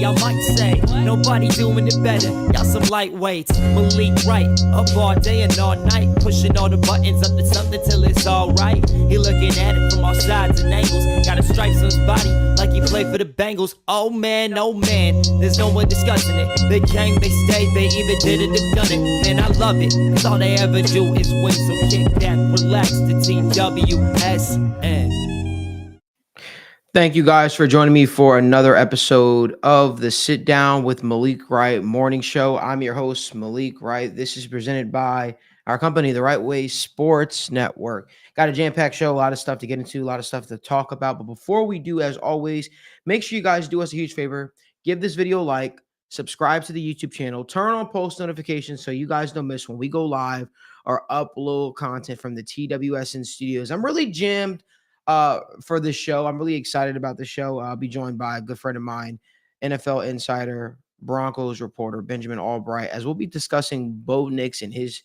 y'all might say. Nobody doing it better, y'all some lightweights. Malik Wright, up all day and all night, pushing all the buttons up to something till it's alright. He looking at it from all sides and angles, got a stripes on his body like he played for the Bengals. Oh man, there's no one discussing it. They came, they stayed, they either did it or done it. Man, I love it, cause all they ever do is win. So kick back, relax, the Team WSN. Thank you guys for joining me for another episode of the Sit Down with Malik Wright morning show. I'm your host, Malik Wright. This is presented by our company, The Right Way Sports Network. Got a jam-packed show, a lot of stuff to get into, a lot of stuff to talk about. But before we do, as always, make sure you guys do us a huge favor. Give this video a like, subscribe to the YouTube channel, turn on post notifications so you guys don't miss when we go live or upload content from the TWSN studios. I'm really jammed for this show. I'm really excited about the show. I'll be joined by a good friend of mine, NFL insider, Broncos reporter, Benjamin Allbright, as we'll be discussing Bo Nix and his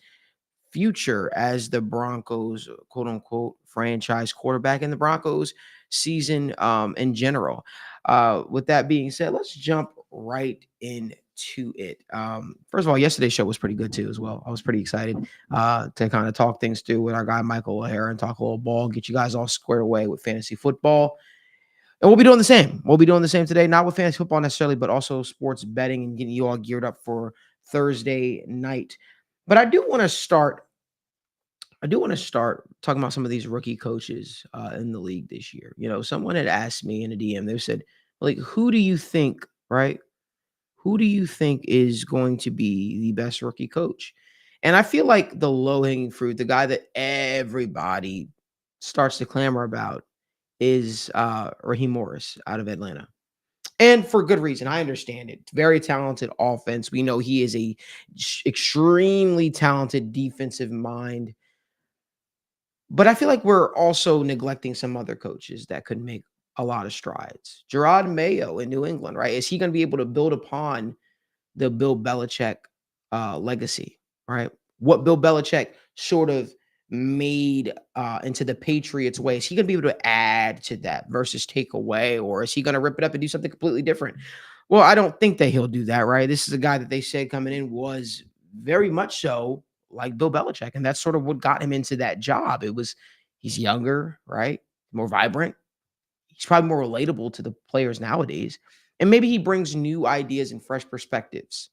future as the Broncos, quote unquote, franchise quarterback in the Broncos season in general. With that being said, let's jump right into it. First of all, yesterday's show was pretty good too as well. I was pretty excited to kind of talk things through with our guy Michael O'Hara and talk a little ball, get you guys all squared away with fantasy football. And we'll be doing the same. We'll be doing the same today, not with fantasy football necessarily, but also sports betting and getting you all geared up for Thursday night. But I do want to start talking about some of these rookie coaches in the league this year. You know, someone had asked me in a DM, they said, like, who do you think, right? Who do you think is going to be the best rookie coach? And I feel like the low-hanging fruit, the guy that everybody starts to clamor about is Raheem Morris out of Atlanta. And for good reason. I understand it. Very talented offense. We know he is a extremely talented defensive mind. But I feel like we're also neglecting some other coaches that could make a lot of strides. Gerard Mayo in New England, right? Is he going to be able to build upon the Bill Belichick legacy, right? What Bill Belichick sort of made into the Patriots way. Is he going to be able to add to that versus take away? Or is he going to rip it up and do something completely different? Well, I don't think that he'll do that, right? This is a guy that they said coming in was very much so like Bill Belichick. And that's sort of what got him into that job. He's younger, right? More vibrant. He's probably more relatable to the players nowadays. And maybe he brings new ideas and fresh perspectives.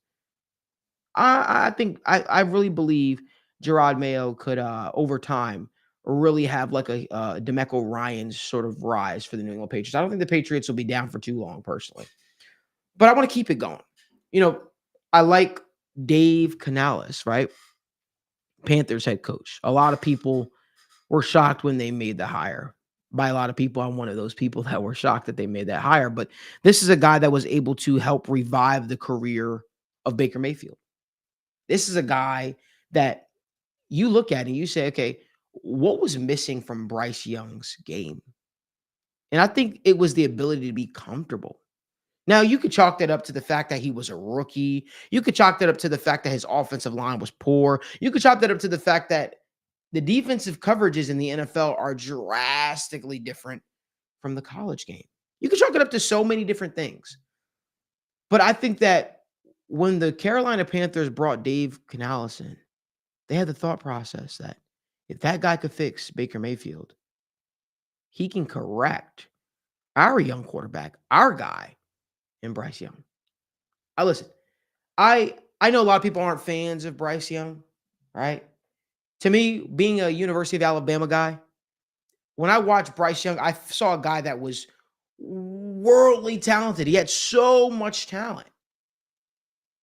I think I really believe Gerard Mayo could, over time, really have like a DeMeco Ryans sort of rise for the New England Patriots. I don't think the Patriots will be down for too long, personally. But I want to keep it going. You know, I like Dave Canales, right? Panthers head coach. A lot of people were shocked when they made the hire. By a lot of people, I'm one of those people that were shocked that they made that hire. But this is a guy that was able to help revive the career of Baker Mayfield. This is a guy that you look at and you say, okay, what was missing from Bryce Young's game? And I think it was the ability to be comfortable. Now, you could chalk that up to the fact that he was a rookie. You could chalk that up to the fact that his offensive line was poor. You could chalk that up to the fact that the defensive coverages in the NFL are drastically different from the college game. You could chalk it up to so many different things. But I think that when the Carolina Panthers brought Dave Canales in, they had the thought process that if that guy could fix Baker Mayfield, he can correct our young quarterback, our guy, in Bryce Young. I know a lot of people aren't fans of Bryce Young, right? To me, being a University of Alabama guy, when I watched Bryce Young, I saw a guy that was worldly talented. He had so much talent.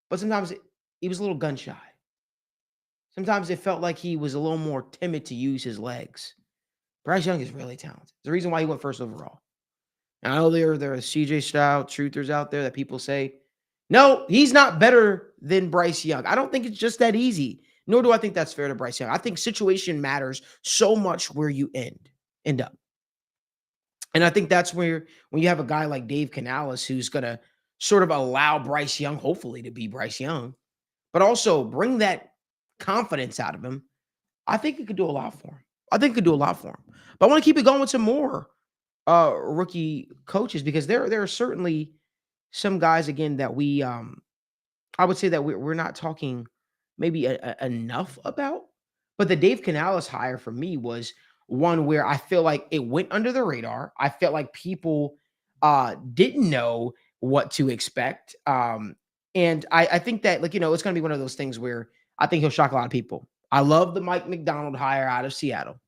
But sometimes he was a little gun shy. Sometimes it felt like he was a little more timid to use his legs. Bryce Young is really talented. There's a reason why he went first overall. And I know there are CJ Stroud truthers out there that people say, no, he's not better than Bryce Young. I don't think it's just that easy. Nor do I think that's fair to Bryce Young. I think situation matters so much where you end up. And I think that's where when you have a guy like Dave Canales who's going to sort of allow Bryce Young, hopefully, to be Bryce Young, but also bring that confidence out of him, I think it could do a lot for him. But I want to keep it going with some more rookie coaches because there are certainly some guys again that I would say that we're not talking maybe enough about. But the Dave Canales hire for me was one where I feel like it went under the radar. I felt like people didn't know what to expect. And I think that, like, it's going to be one of those things where I think he'll shock a lot of people. I love the Mike McDonald hire out of Seattle.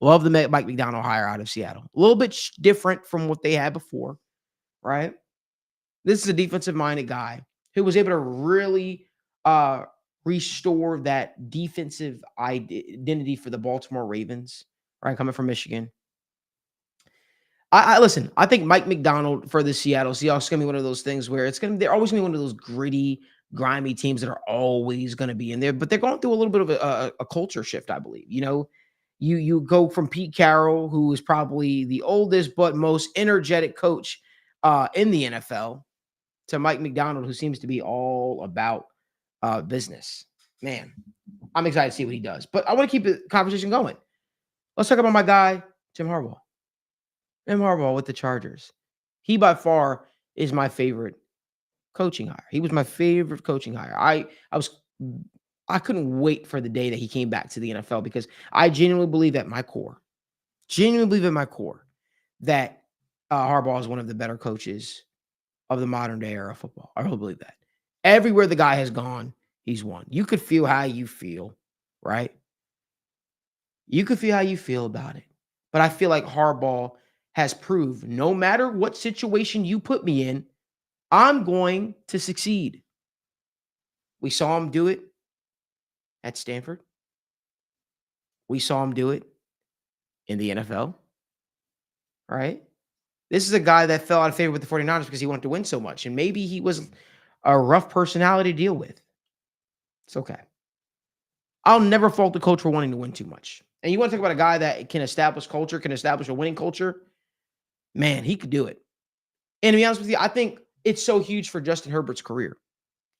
Love the Mike McDonald hire out of Seattle. A little bit different from what they had before, right? This is a defensive minded guy who was able to really uh, restore that defensive identity for the Baltimore Ravens, right? Coming from Michigan. I listen. I think Mike McDonald for the Seattle Seahawks is gonna be one of those things where they're always gonna be one of those gritty, grimy teams that are always gonna be in there. But they're going through a little bit of a culture shift, I believe. You go from Pete Carroll, who is probably the oldest but most energetic coach in the NFL, to Mike McDonald, who seems to be all about business. Man, I'm excited to see what he does. But I want to keep the conversation going. Let's talk about my guy, Jim Harbaugh. Jim Harbaugh with the Chargers. He by far is my favorite coaching hire. He was my favorite coaching hire. I couldn't wait for the day that he came back to the NFL because I genuinely believe in my core that Harbaugh is one of the better coaches of the modern day era of football. I really believe that. Everywhere the guy has gone, he's won. You could feel how you feel, right? You could feel how you feel about it. But I feel like Harbaugh has proved no matter what situation you put me in, I'm going to succeed. We saw him do it at Stanford. We saw him do it in the NFL, right? This is a guy that fell out of favor with the 49ers because he wanted to win so much. And maybe he was a rough personality to deal with. It's okay. I'll never fault the coach for wanting to win too much. And you want to talk about a guy that can establish culture, can establish a winning culture? Man, he could do it. And to be honest with you, I think it's so huge for Justin Herbert's career.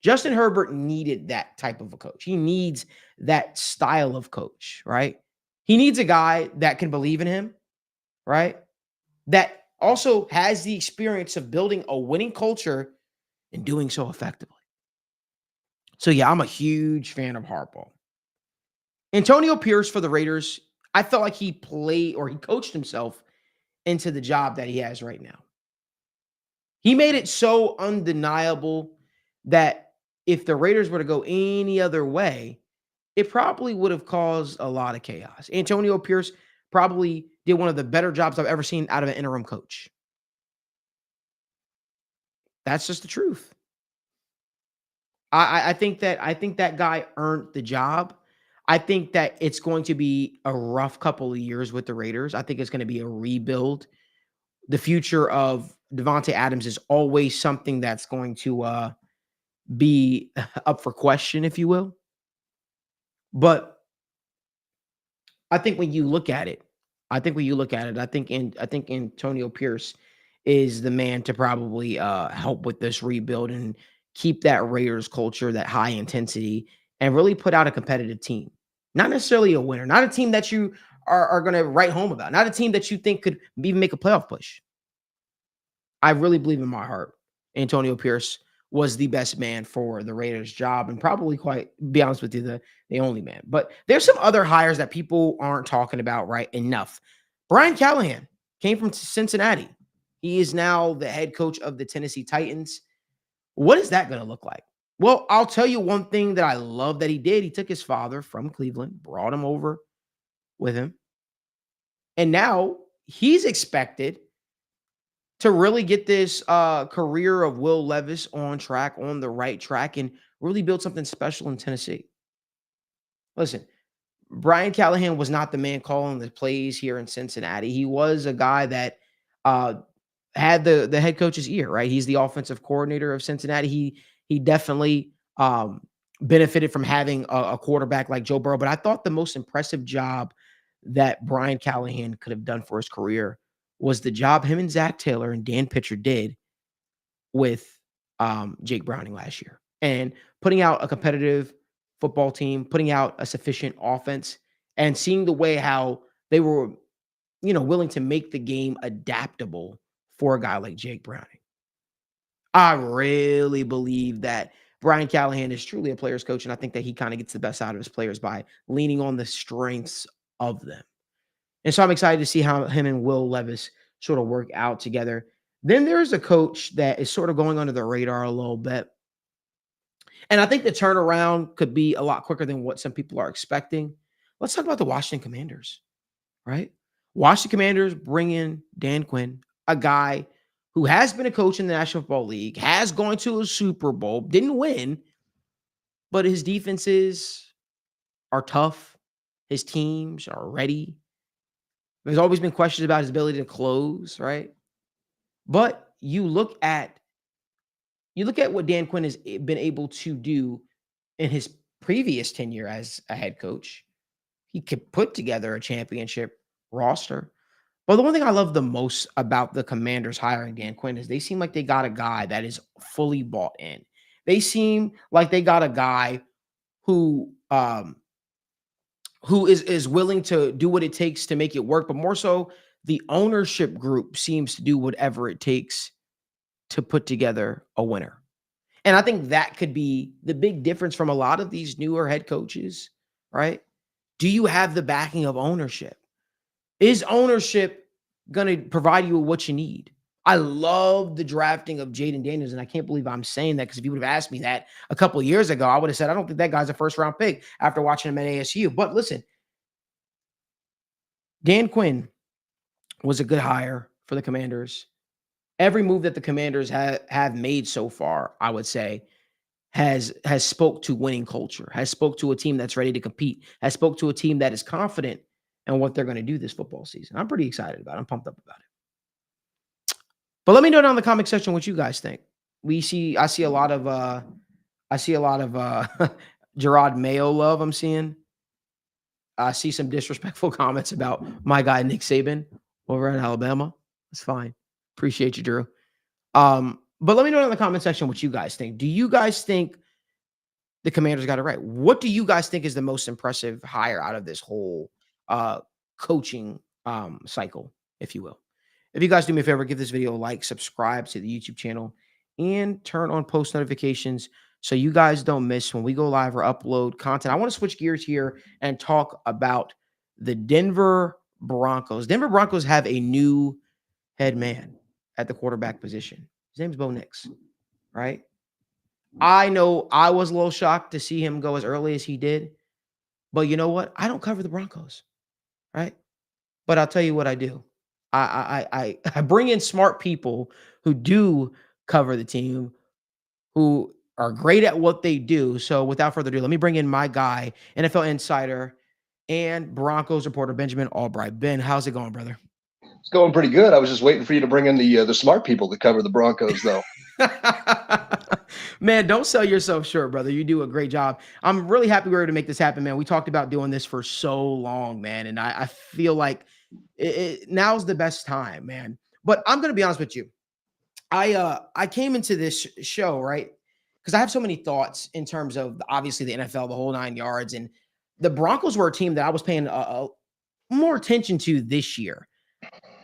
Justin Herbert needed that type of a coach. He needs that style of coach, right? He needs a guy that can believe in him, right? That also has the experience of building a winning culture and doing so effectively. So, yeah, I'm a huge fan of Harbaugh. Antonio Pierce for the Raiders, I felt like he coached himself into the job that he has right now. He made it so undeniable that if the Raiders were to go any other way, it probably would have caused a lot of chaos. Antonio Pierce probably did one of the better jobs I've ever seen out of an interim coach. That's just the truth. I think that guy earned the job. I think that it's going to be a rough couple of years with the Raiders. I think it's going to be a rebuild. The future of Devontae Adams is always something that's going to be up for question, if you will. But I think when you look at it, I think Antonio Pierce is the man to probably help with this rebuild and keep that Raiders culture, that high intensity, and really put out a competitive team. Not necessarily a winner, not a team that you are going to write home about, not a team that you think could even make a playoff push. I really believe in my heart Antonio Pierce was the best man for the Raiders job and probably, quite be honest with you, the only man. But there's some other hires that people aren't talking about right enough. Brian Callahan came from Cincinnati. He is now the head coach of the Tennessee Titans. What is that going to look like? Well, I'll tell you one thing that I love that he did. He took his father from Cleveland, brought him over with him. And now he's expected to really get this career of Will Levis on the right track, and really build something special in Tennessee. Listen, Brian Callahan was not the man calling the plays here in Cincinnati. He was a guy that had the head coach's ear, right? He's the offensive coordinator of Cincinnati. He definitely benefited from having a quarterback like Joe Burrow. But I thought the most impressive job that Brian Callahan could have done for his career was the job him and Zach Taylor and Dan Pitcher did with Jake Browning last year, and putting out a competitive football team, putting out a sufficient offense, and seeing the way how they were, willing to make the game adaptable for a guy like Jake Browning. I really believe that Brian Callahan is truly a player's coach, and I think that he kind of gets the best out of his players by leaning on the strengths of them. And so I'm excited to see how him and Will Levis sort of work out together. Then there's a coach that is sort of going under the radar a little bit. And I think the turnaround could be a lot quicker than what some people are expecting. Let's talk about the Washington Commanders, right? Washington Commanders bring in Dan Quinn, a guy who has been a coach in the National Football League, has gone to a Super Bowl, didn't win, but his defenses are tough. His teams are ready. There's always been questions about his ability to close, right? But you look at what Dan Quinn has been able to do in his previous tenure as a head coach. He could put together a championship roster. But the one thing I love the most about the Commanders hiring Dan Quinn is they seem like they got a guy that is fully bought in. They seem like they got a guy who who is willing to do what it takes to make it work, but more so the ownership group seems to do whatever it takes to put together a winner. And I think that could be the big difference from a lot of these newer head coaches, right? Do you have the backing of ownership? Is ownership going to provide you with what you need? I love the drafting of Jaden Daniels, and I can't believe I'm saying that because if you would have asked me that a couple of years ago, I would have said, I don't think that guy's a first round pick after watching him at ASU. But listen, Dan Quinn was a good hire for the Commanders. Every move that the Commanders have made so far, I would say, has spoke to winning culture, has spoke to a team that's ready to compete, has spoke to a team that is confident in what they're going to do this football season. I'm pretty excited about it. I'm pumped up about it. But let me know down in the comment section what you guys think. I see a lot of Gerard Mayo love I'm seeing. I see some disrespectful comments about my guy Nick Saban over at Alabama. It's fine. Appreciate you, Drew. But let me know in the comment section what you guys think. Do you guys think the Commanders got it right? What do you guys think is the most impressive hire out of this whole coaching cycle, if you will? If you guys do me a favor, give this video a like, subscribe to the YouTube channel, and turn on post notifications so you guys don't miss when we go live or upload content. I want to switch gears here and talk about the Denver Broncos. Denver Broncos have a new head man at the quarterback position. His name's Bo Nix, right? I know I was a little shocked to see him go as early as he did, but you know what? I don't cover the Broncos, right? But I'll tell you what I do. I bring in smart people who do cover the team, who are great at what they do. So without further ado, let me bring in my guy, NFL insider and Broncos reporter Benjamin Allbright. Ben, how's it going, brother? It's going pretty good. I was just waiting for you to bring in the smart people to cover the Broncos, though. Man, don't sell yourself short, brother. You do a great job. I'm really happy we were able to make this happen, man. We talked about doing this for so long, man, and I feel like now's the best time, man. But I'm gonna be honest with you. I came into this show right because I have so many thoughts in terms of obviously the NFL, the whole 9 yards, and the Broncos were a team that I was paying more attention to this year.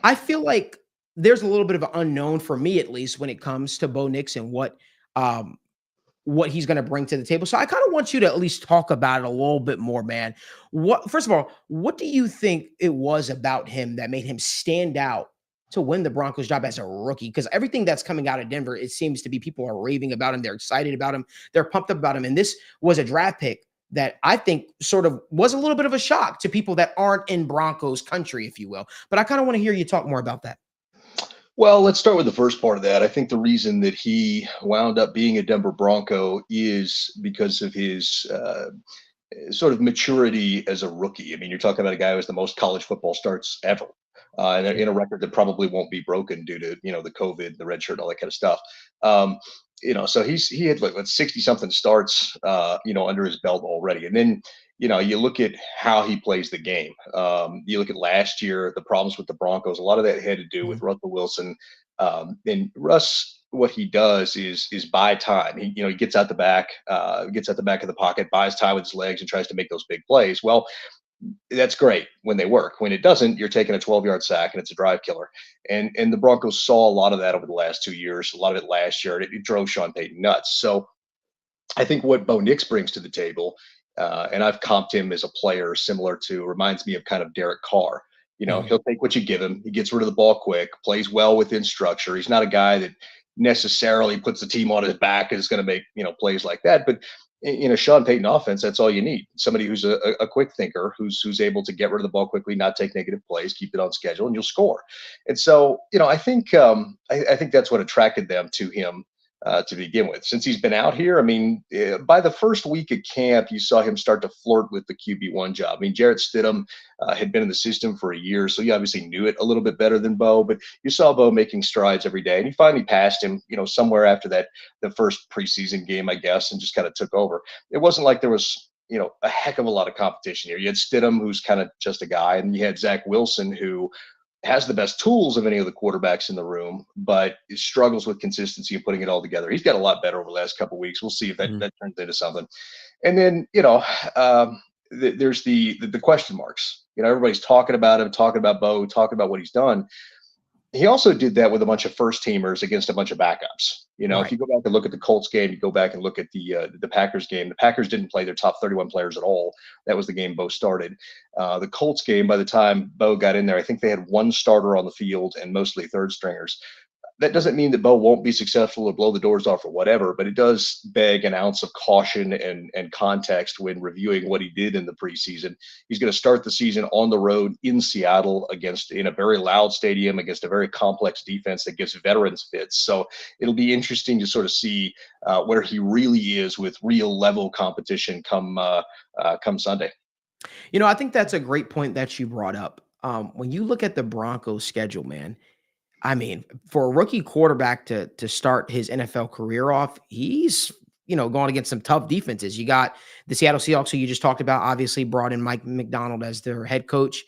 I feel like there's a little bit of an unknown for me, at least, when it comes to Bo Nix and what he's going to bring to the table. So I kind of want you to at least talk about it a little bit more, man. First of all, what do you think it was about him that made him stand out to win the Broncos job as a rookie? Because everything that's coming out of Denver, it seems to be people are raving about him. They're excited about him. They're pumped up about him. And this was a draft pick that I think sort of was a little bit of a shock to people that aren't in Broncos country, if you will. But I kind of want to hear you talk more about that. Well, let's start with the first part of that. I think the reason that he wound up being a Denver Bronco is because of his sort of maturity as a rookie. I mean, you're talking about a guy who has the most college football starts ever, and in a record that probably won't be broken due to the COVID, the red shirt, all that kind of stuff. So he had like 60 something starts, under his belt already, and then you look at how he plays the game. You look at last year, the problems with the Broncos. A lot of that had to do with Russell Wilson, and Russ. What he does is buy time. He gets out the back, gets out the back of the pocket, buys time with his legs, and tries to make those big plays. Well, that's great when they work. When it doesn't, you're taking a 12-yard sack and it's a drive killer. And the Broncos saw a lot of that over the last 2 years, a lot of it last year. It drove Sean Payton nuts. So I think what Bo Nix brings to the table, and I've comped him as a player similar to, reminds me of kind of Derek Carr. Mhm. He'll take what you give him. He gets rid of the ball quick, plays well within structure. He's not a guy that necessarily puts the team on his back and is going to make, plays like that. But in a Sean Payton offense, that's all you need. Somebody who's a quick thinker, who's able to get rid of the ball quickly, not take negative plays, keep it on schedule, and you'll score. And so, I think that's what attracted them to him to begin with. Since he's been out here, I mean, by the first week of camp, you saw him start to flirt with the QB1 job. I mean, Jarrett Stidham had been in the system for a year, so he obviously knew it a little bit better than Bo, but you saw Bo making strides every day, and he finally passed him, somewhere after the first preseason game, I guess, and just kind of took over. It wasn't like there was, a heck of a lot of competition here. You had Stidham, who's kind of just a guy, and you had Zach Wilson, who has the best tools of any of the quarterbacks in the room, but struggles with consistency and putting it all together. He's got a lot better over the last couple of weeks. We'll see if that, Mhm. that turns into something. And then, there's the question marks. Everybody's talking about him, talking about Bo, talking about what he's done. He also did that with a bunch of first teamers against a bunch of backups. If Right. you go back and look at the Colts game, you go back and look at the Packers game. The Packers didn't play their top 31 players at all. That was the game Bo started. The Colts game, by the time Bo got in there, I think they had one starter on the field and mostly third stringers. That doesn't mean that Bo won't be successful or blow the doors off or whatever, but it does beg an ounce of caution and context when reviewing what he did in the preseason. He's going to start the season on the road in Seattle in a very loud stadium against a very complex defense that gives veterans fits. So it'll be interesting to sort of see where he really is with real level competition come Sunday. I think that's a great point that you brought up. When you look at the Broncos schedule, man, I mean, for a rookie quarterback to start his NFL career off, he's going against some tough defenses. You got the Seattle Seahawks, who you just talked about, obviously brought in Mike McDonald as their head coach,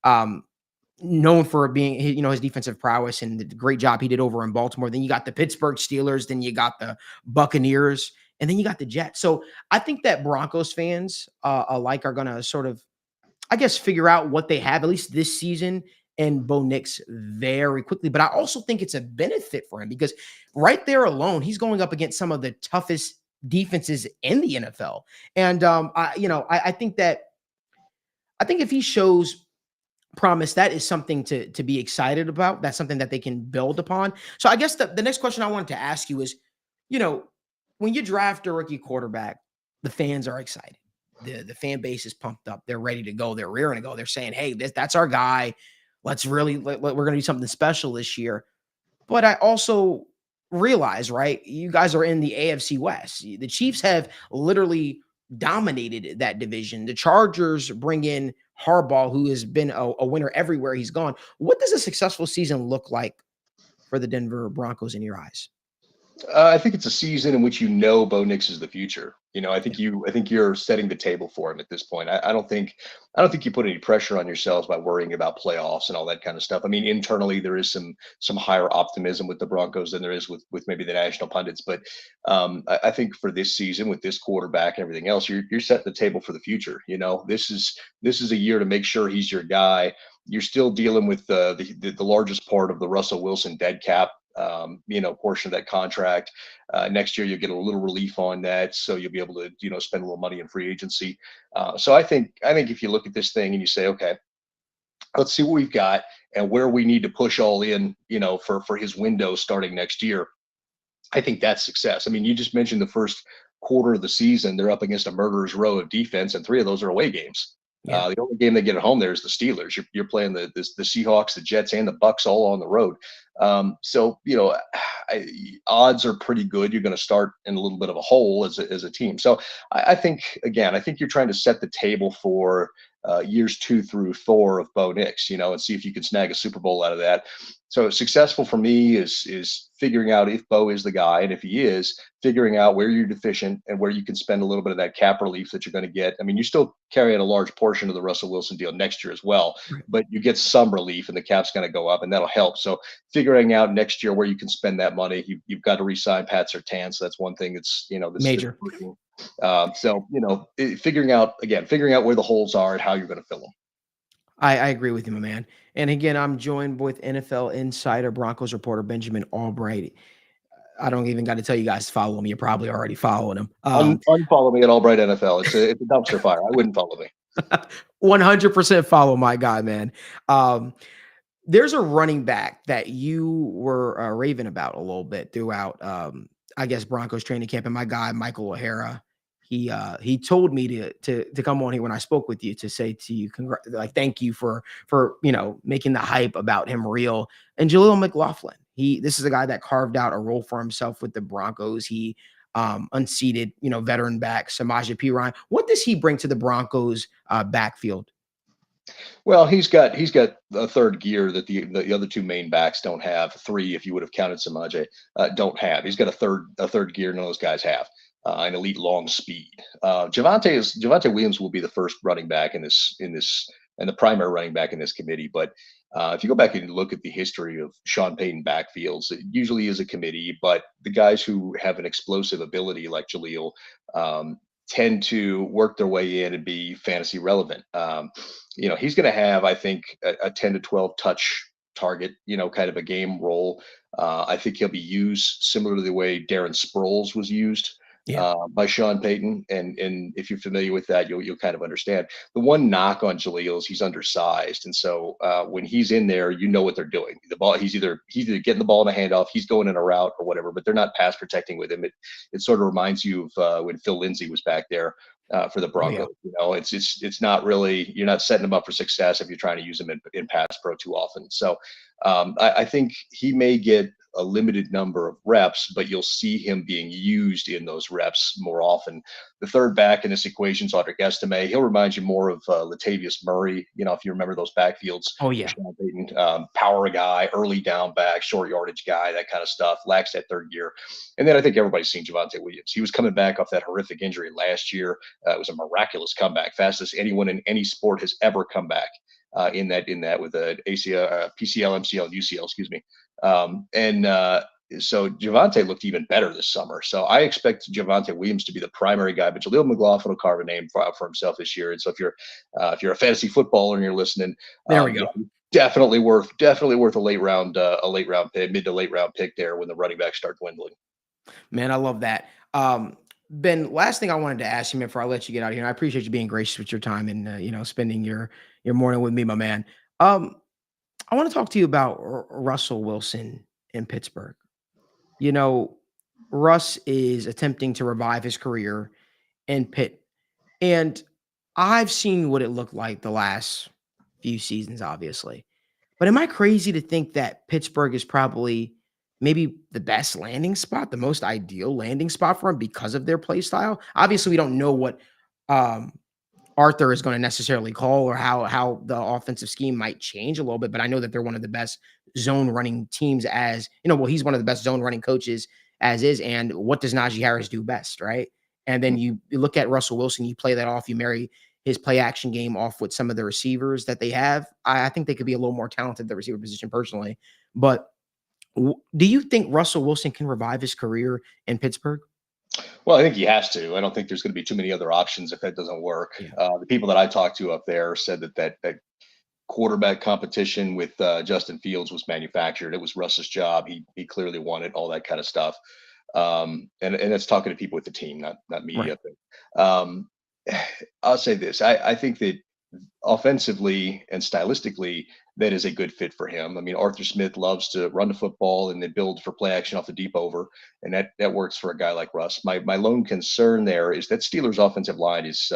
known for being his defensive prowess and the great job he did over in Baltimore. Then you got the Pittsburgh Steelers, then you got the Buccaneers, and then you got the Jets. So I think that Broncos fans alike are going to sort of, I guess, figure out what they have, at least this season, and Bo Nix very quickly. But I also think it's a benefit for him because right there alone, he's going up against some of the toughest defenses in the NFL. And I think if he shows promise, that is something to be excited about. That's something that they can build upon. So I guess the next question I wanted to ask you is, when you draft a rookie quarterback, the fans are excited. The fan base is pumped up. They're ready to go. They're rearing to go. They're saying, "Hey, that's our guy. We're going to do something special this year." But I also realize, right, you guys are in the AFC West. The Chiefs have literally dominated that division. The Chargers bring in Harbaugh, who has been a winner everywhere he's gone. What does a successful season look like for the Denver Broncos in your eyes? I think it's a season in which Bo Nix is the future. I think you're setting the table for him at this point. I don't think you put any pressure on yourselves by worrying about playoffs and all that kind of stuff. I mean, internally there is some higher optimism with the Broncos than there is with maybe the national pundits. But I think for this season with this quarterback and everything else, you're setting the table for the future. This is a year to make sure he's your guy. You're still dealing with the largest part of the Russell Wilson dead cap portion of that contract. Next year, you'll get a little relief on that, so you'll be able to, spend a little money in free agency. So I think if you look at this thing and you say, okay, let's see what we've got and where we need to push all in, for his window starting next year. I think that's success. I mean, you just mentioned the first quarter of the season, they're up against a murderer's row of defense, and 3 of those are away games. Yeah. The only game they get at home there is the Steelers. You're playing the Seahawks, the Jets, and the Bucks all on the road. So odds are pretty good. You're going to start in a little bit of a hole as a team. So I think you're trying to set the table for years 2 through 4 of Bo Nix, and see if you can snag a Super Bowl out of that. So successful for me is figuring out if Bo is the guy, and if he is, figuring out where you're deficient and where you can spend a little bit of that cap relief that you're going to get. I mean, you're still carrying a large portion of the Russell Wilson deal next year as well, Right. but you get some relief and the cap's going to go up, and that'll help. So figuring out next year where you can spend that money, you've got to re-sign Pat Surtain. So that's one thing that's Major. So, figuring out where the holes are and how you're going to fill them. I agree with you, my man. And again, I'm joined with NFL insider Broncos reporter Benjamin Albright. I don't even got to tell you guys to follow him. You're probably already following him. Unfollow me at Albright NFL. It's a dumpster fire. I wouldn't follow me. 100% follow my guy, man. There's a running back that you were raving about a little bit throughout, I guess, Broncos training camp. And my guy, Michael O'Hara, he told me to come on here when I spoke with you to say to you, thank you for making the hype about him real. And Jaleel McLaughlin, this is a guy that carved out a role for himself with the Broncos. He unseated, veteran back Samaje Perine. What does he bring to the Broncos backfield? Well, he's got a third gear that the other two main backs don't have. Three, if you would have counted Samaje, don't have. He's got a third gear none of those guys have. An elite long speed. Javonte Williams will be the first running back in this and the primary running back in this committee. But if you go back and look at the history of Sean Payton backfields, it usually is a committee. But the guys who have an explosive ability like Jaleel tend to work their way in and be fantasy relevant. He's going to have, I think, a 10 to 12 touch target, kind of a game role. I think he'll be used similar to the way Darren Sproles was used by Sean Payton. And if you're familiar with that, you'll kind of understand. The one knock on Jaleel is he's undersized. And so when he's in there, you know what they're doing. The ball, he's either getting the ball in a handoff, he's going in a route or whatever, but they're not pass protecting with him. It sort of reminds you of when Phil Lindsay was back there for the Broncos. It's not really, you're not setting him up for success if you're trying to use him in pass pro too often. So I think he may get a limited number of reps, but you'll see him being used in those reps more often. The third back in this equation is Audric Estime. He'll remind you more of Latavius Murray, if you remember those backfields. Oh, yeah. Power guy, early down back, short yardage guy, that kind of stuff, lacks that third gear. And then I think everybody's seen Javonte Williams. He was coming back off that horrific injury last year. It was a miraculous comeback, fastest anyone in any sport has ever come back. In that with a ACL, PCL, MCL, and UCL, excuse me. So Javonte looked even better this summer. So I expect Javonte Williams to be the primary guy, but Jaleel McLaughlin will carve a name for himself this year. And so if you're a fantasy footballer and you're listening, there we go. Definitely worth a late round pick, mid to late round pick there when the running backs start dwindling. Man, I love that. Ben, last thing I wanted to ask you, man, before I let you get out of here, and I appreciate you being gracious with your time and spending your morning with me, my man. I want to talk to you about Russell Wilson in Pittsburgh. Russ is attempting to revive his career in Pitt, and I've seen what it looked like the last few seasons, obviously. But am I crazy to think that Pittsburgh is probably maybe the best landing spot, the most ideal landing spot for him because of their play style? Obviously, we don't know what Arthur is going to necessarily call or how the offensive scheme might change a little bit, but I know that they're one of the best zone running teams he's one of the best zone running coaches as is. And what does Najee Harris do best, right? And then you look at Russell Wilson, you play that off, you marry his play action game off with some of the receivers that they have. I think they could be a little more talented at the receiver position personally. But do you think Russell Wilson can revive his career in Pittsburgh? Well, I think he has to. I don't think there's going to be too many other options if that doesn't work. Yeah. The people that I talked to up there said that quarterback competition with Justin Fields was manufactured. It was Russ's job. He clearly won it, all that kind of stuff. And that's talking to people with the team, not me. Right. I'll say this. I think that offensively and stylistically, that is a good fit for him. I mean, Arthur Smith loves to run the football and then build for play action off the deep over, and that works for a guy like Russ. My lone concern there is that Steelers' offensive line is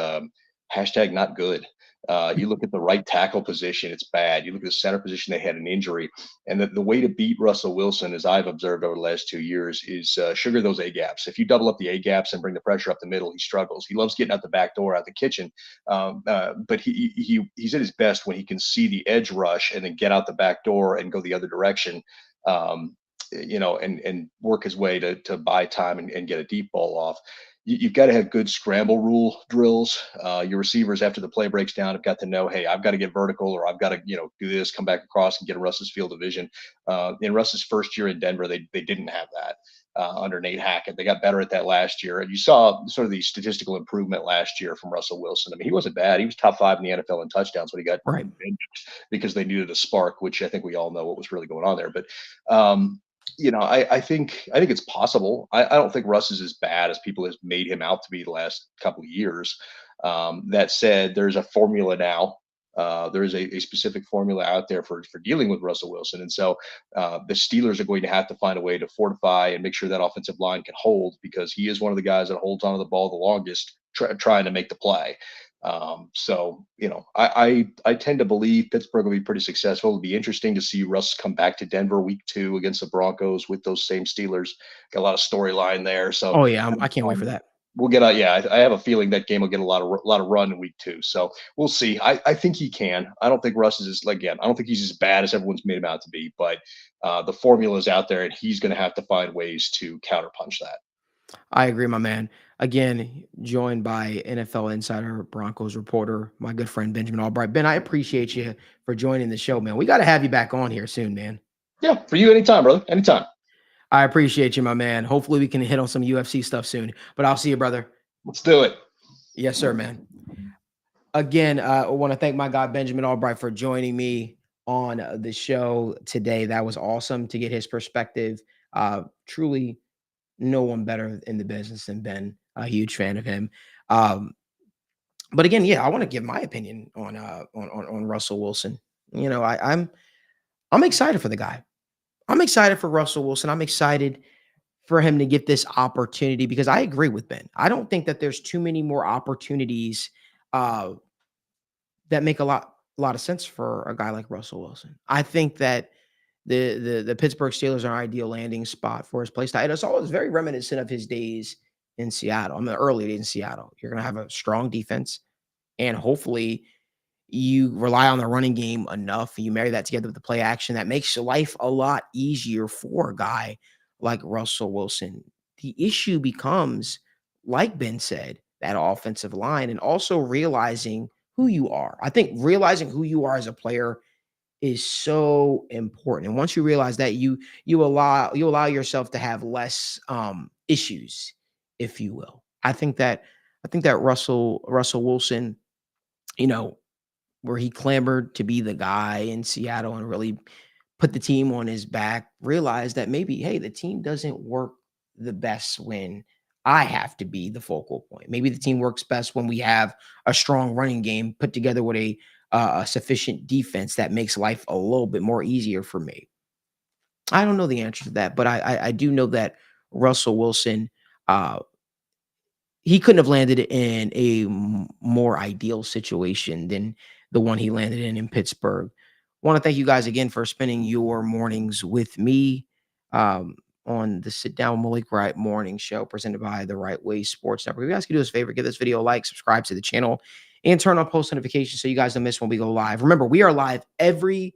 hashtag not good. You look at the right tackle position, it's bad. You look at the center position, they had an injury. And the way to beat Russell Wilson, as I've observed over the last 2 years, is sugar those A-gaps. If you double up the A-gaps and bring the pressure up the middle, he struggles. He loves getting out the back door, out the kitchen. But he's at his best when he can see the edge rush and then get out the back door and go the other direction, and work his way to buy time and get a deep ball off. You've got to have good scramble rule drills. Your receivers, after the play breaks down, have got to know, hey, I've got to get vertical, or I've got to, do this, come back across and get a Russ's field of vision. In Russ's first year in Denver, they didn't have that. under Nate Hackett. They got better at that last year. And you saw sort of the statistical improvement last year from Russell Wilson. I mean, he wasn't bad. He was top 5 in the NFL in touchdowns when he got Right. benched because they needed a spark, which I think we all know what was really going on there. But I think it's possible. I don't think Russ is as bad as people have made him out to be the last couple of years. That said, there's a formula now. There is a specific formula out there for dealing with Russell Wilson. And so the Steelers are going to have to find a way to fortify and make sure that offensive line can hold, because he is one of the guys that holds onto the ball the longest, trying to make the play. I tend to believe Pittsburgh will be pretty successful. It'll be interesting to see Russ come back to Denver week 2 against the Broncos with those same Steelers. Got a lot of storyline there. So, Oh yeah, I can't wait for that. We'll get I have a feeling that game will get a lot of run in week 2. So we'll see. I think he can. I don't think Russ is I don't think he's as bad as everyone's made him out to be, but the formula is out there and he's going to have to find ways to counterpunch that. I agree, my man. Again, joined by NFL insider, Broncos reporter, my good friend Benjamin Albright. Ben, I appreciate you for joining the show, man. We got to have you back on here soon, man. Yeah, for you anytime, brother. Anytime. I appreciate you, my man. Hopefully we can hit on some UFC stuff soon, but I'll see you, brother. Let's do it. Yes, sir, man. Again, I want to thank my guy, Benjamin Albright, for joining me on the show today. That was awesome to get his perspective. Truly no one better in the business than Ben. A huge fan of him. But again, yeah, I want to give my opinion on Russell Wilson. I'm excited for the guy. I'm excited for Russell Wilson. I'm excited for him to get this opportunity because I agree with Ben. I don't think that there's too many more opportunities that make a lot of sense for a guy like Russell Wilson. I think that the Pittsburgh Steelers are an ideal landing spot for his play style. It's always very reminiscent of his days in Seattle. I mean, early days in Seattle. You're going to have a strong defense, and hopefully you rely on the running game enough. You marry that together with the play action. That makes life a lot easier for a guy like Russell Wilson. The issue becomes, like Ben said, that offensive line and also realizing who you are. I think realizing who you are as a player is so important. And once you realize that, you allow yourself to have less issues, if you will. I think that Russell Wilson, where he clamored to be the guy in Seattle and really put the team on his back, realized that maybe, hey, the team doesn't work the best when I have to be the focal point. Maybe the team works best when we have a strong running game put together with a sufficient defense that makes life a little bit more easier for me. I don't know the answer to that, but I do know that Russell Wilson, he couldn't have landed in a more ideal situation than the one he landed in Pittsburgh. I want to thank you guys again for spending your mornings with me on the Sit Down Malik Wright morning show presented by the Right Way Sports Network. If you guys can do us a favor, give this video a like, subscribe to the channel, and turn on post notifications so you guys don't miss when we go live. Remember, we are live every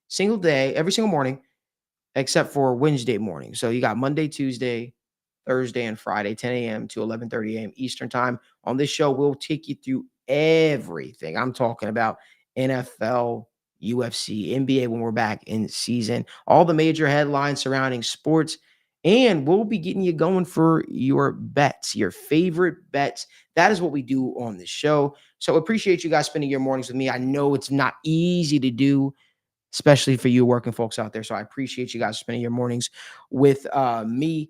single day, every single morning, except for Wednesday morning. So you got Monday, Tuesday, Thursday, and Friday, 10 a.m. to 11:30 a.m. Eastern time. On this show, we'll take you through everything. I'm talking about NFL, UFC, NBA when we're back in season, all the major headlines surrounding sports, and we'll be getting you going for your bets, your favorite bets. That is what we do on this show. So appreciate you guys spending your mornings with me. I know it's not easy to do, especially for you working folks out there. So I appreciate you guys spending your mornings with me.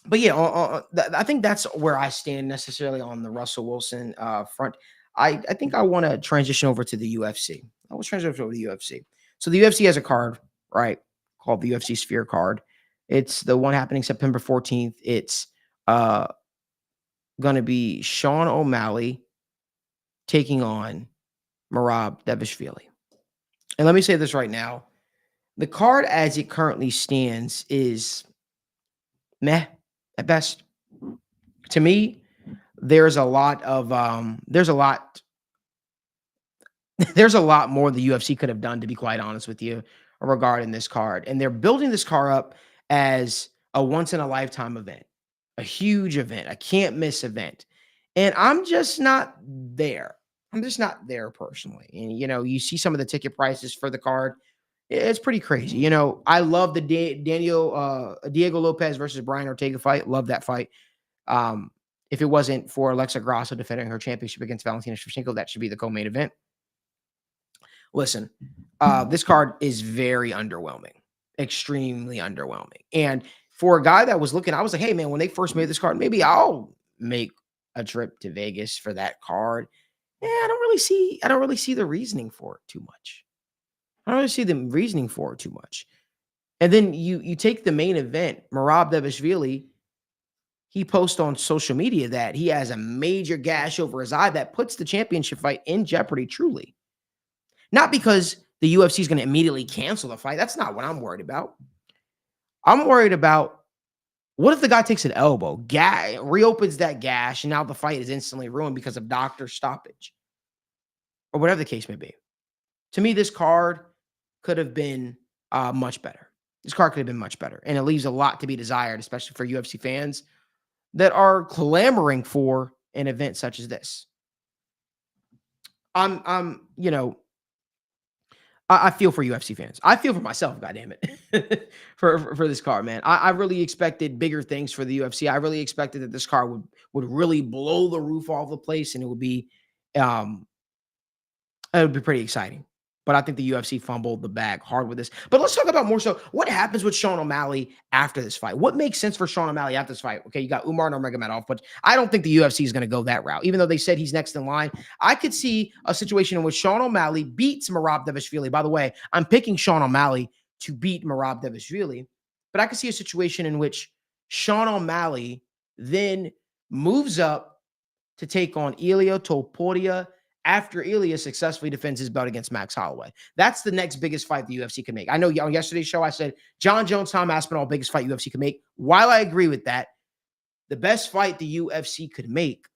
But yeah, I think that's where I stand necessarily on the Russell Wilson front. I think I want to transition over to the UFC. I was transitioning over to the UFC. So the UFC has a card, right, called the UFC Sphere card. It's the one happening September 14th. It's going to be Sean O'Malley taking on Merab Dvalishvili. And let me say this right now. The card as it currently stands is meh at best. To me, there's a lot more the UFC could have done, to be quite honest with you, regarding this card. And they're building this card up as a once-in-a-lifetime event, a huge event, a can't-miss event. And I'm just not there. I'm just not there personally. And, you see some of the ticket prices for the card. It's pretty crazy. You know, I love the Diego Lopez versus Brian Ortega fight. Love that fight. Um, if it wasn't for Alexa Grasso defending her championship against Valentina Shevchenko, that should be the co-main event. Listen, this card is very underwhelming, extremely underwhelming. And for a guy that was looking, I was like, hey man, when they first made this card, maybe I'll make a trip to Vegas for that card. Yeah, I don't really see the reasoning for it too much. I don't really see the reasoning for it too much. And then you take the main event, Merab Dvalishvili. He posts on social media that he has a major gash over his eye that puts the championship fight in jeopardy, truly. Not because the UFC is going to immediately cancel the fight. That's not what I'm worried about. I'm worried about what if the guy takes an elbow, reopens that gash, and now the fight is instantly ruined because of doctor stoppage or whatever the case may be. To me, this card could have been much better. This card could have been much better. And it leaves a lot to be desired, especially for UFC fans that are clamoring for an event such as this. You know, I feel for UFC fans. I feel for myself, goddammit, for this card, man. I really expected bigger things for the UFC. I really expected that this card would really blow the roof off the place, and it would be pretty exciting. But I think the UFC fumbled the bag hard with this. But let's talk about more so what happens with Sean O'Malley after this fight. What makes sense for Sean O'Malley after this fight? Okay, you got Umar Nurmagomedov, but I don't think the UFC is going to go that route. Even though they said he's next in line, I could see a situation in which Sean O'Malley beats Merab Dvalishvili. By the way, I'm picking Sean O'Malley to beat Merab Dvalishvili, but I could see a situation in which Sean O'Malley then moves up to take on Ilia Topuria after Ilya successfully defends his belt against Max Holloway. That's the next biggest fight the UFC can make. I know on yesterday's show I said John Jones, Tom Aspinall, biggest fight UFC can make. While I agree with that, the best fight the UFC could make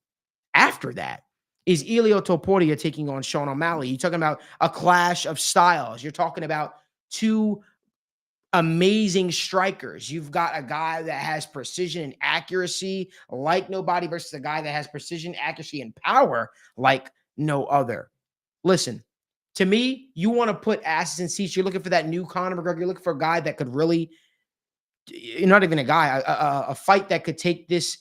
after that is Ilia Topuria taking on Sean O'Malley. You're talking about a clash of styles. You're talking about two amazing strikers. You've got a guy that has precision and accuracy like nobody versus a guy that has precision, accuracy, and power like no other. Listen, to me, you want to put asses in seats. You're looking for that new Conor McGregor. You're looking for a guy that could really, not even a guy, a fight that could take this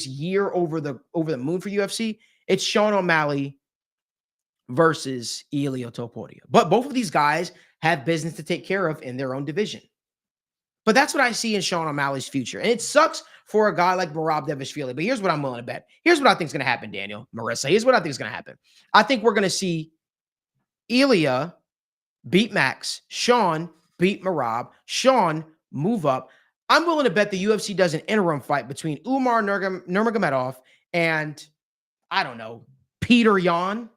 year over the moon for UFC. It's Sean O'Malley versus Ilia Topuria. But both of these guys have business to take care of in their own division. But that's what I see in Sean O'Malley's future. And it sucks for a guy like Merab Dvalishvili. But here's what I'm willing to bet. Here's what I think is going to happen, Daniel, Marissa. Here's what I think is going to happen. I think we're going to see Ilia beat Max, Sean beat Merab, Sean move up. I'm willing to bet the UFC does an interim fight between Umar Nurmagomedov and, I don't know, Peter Yan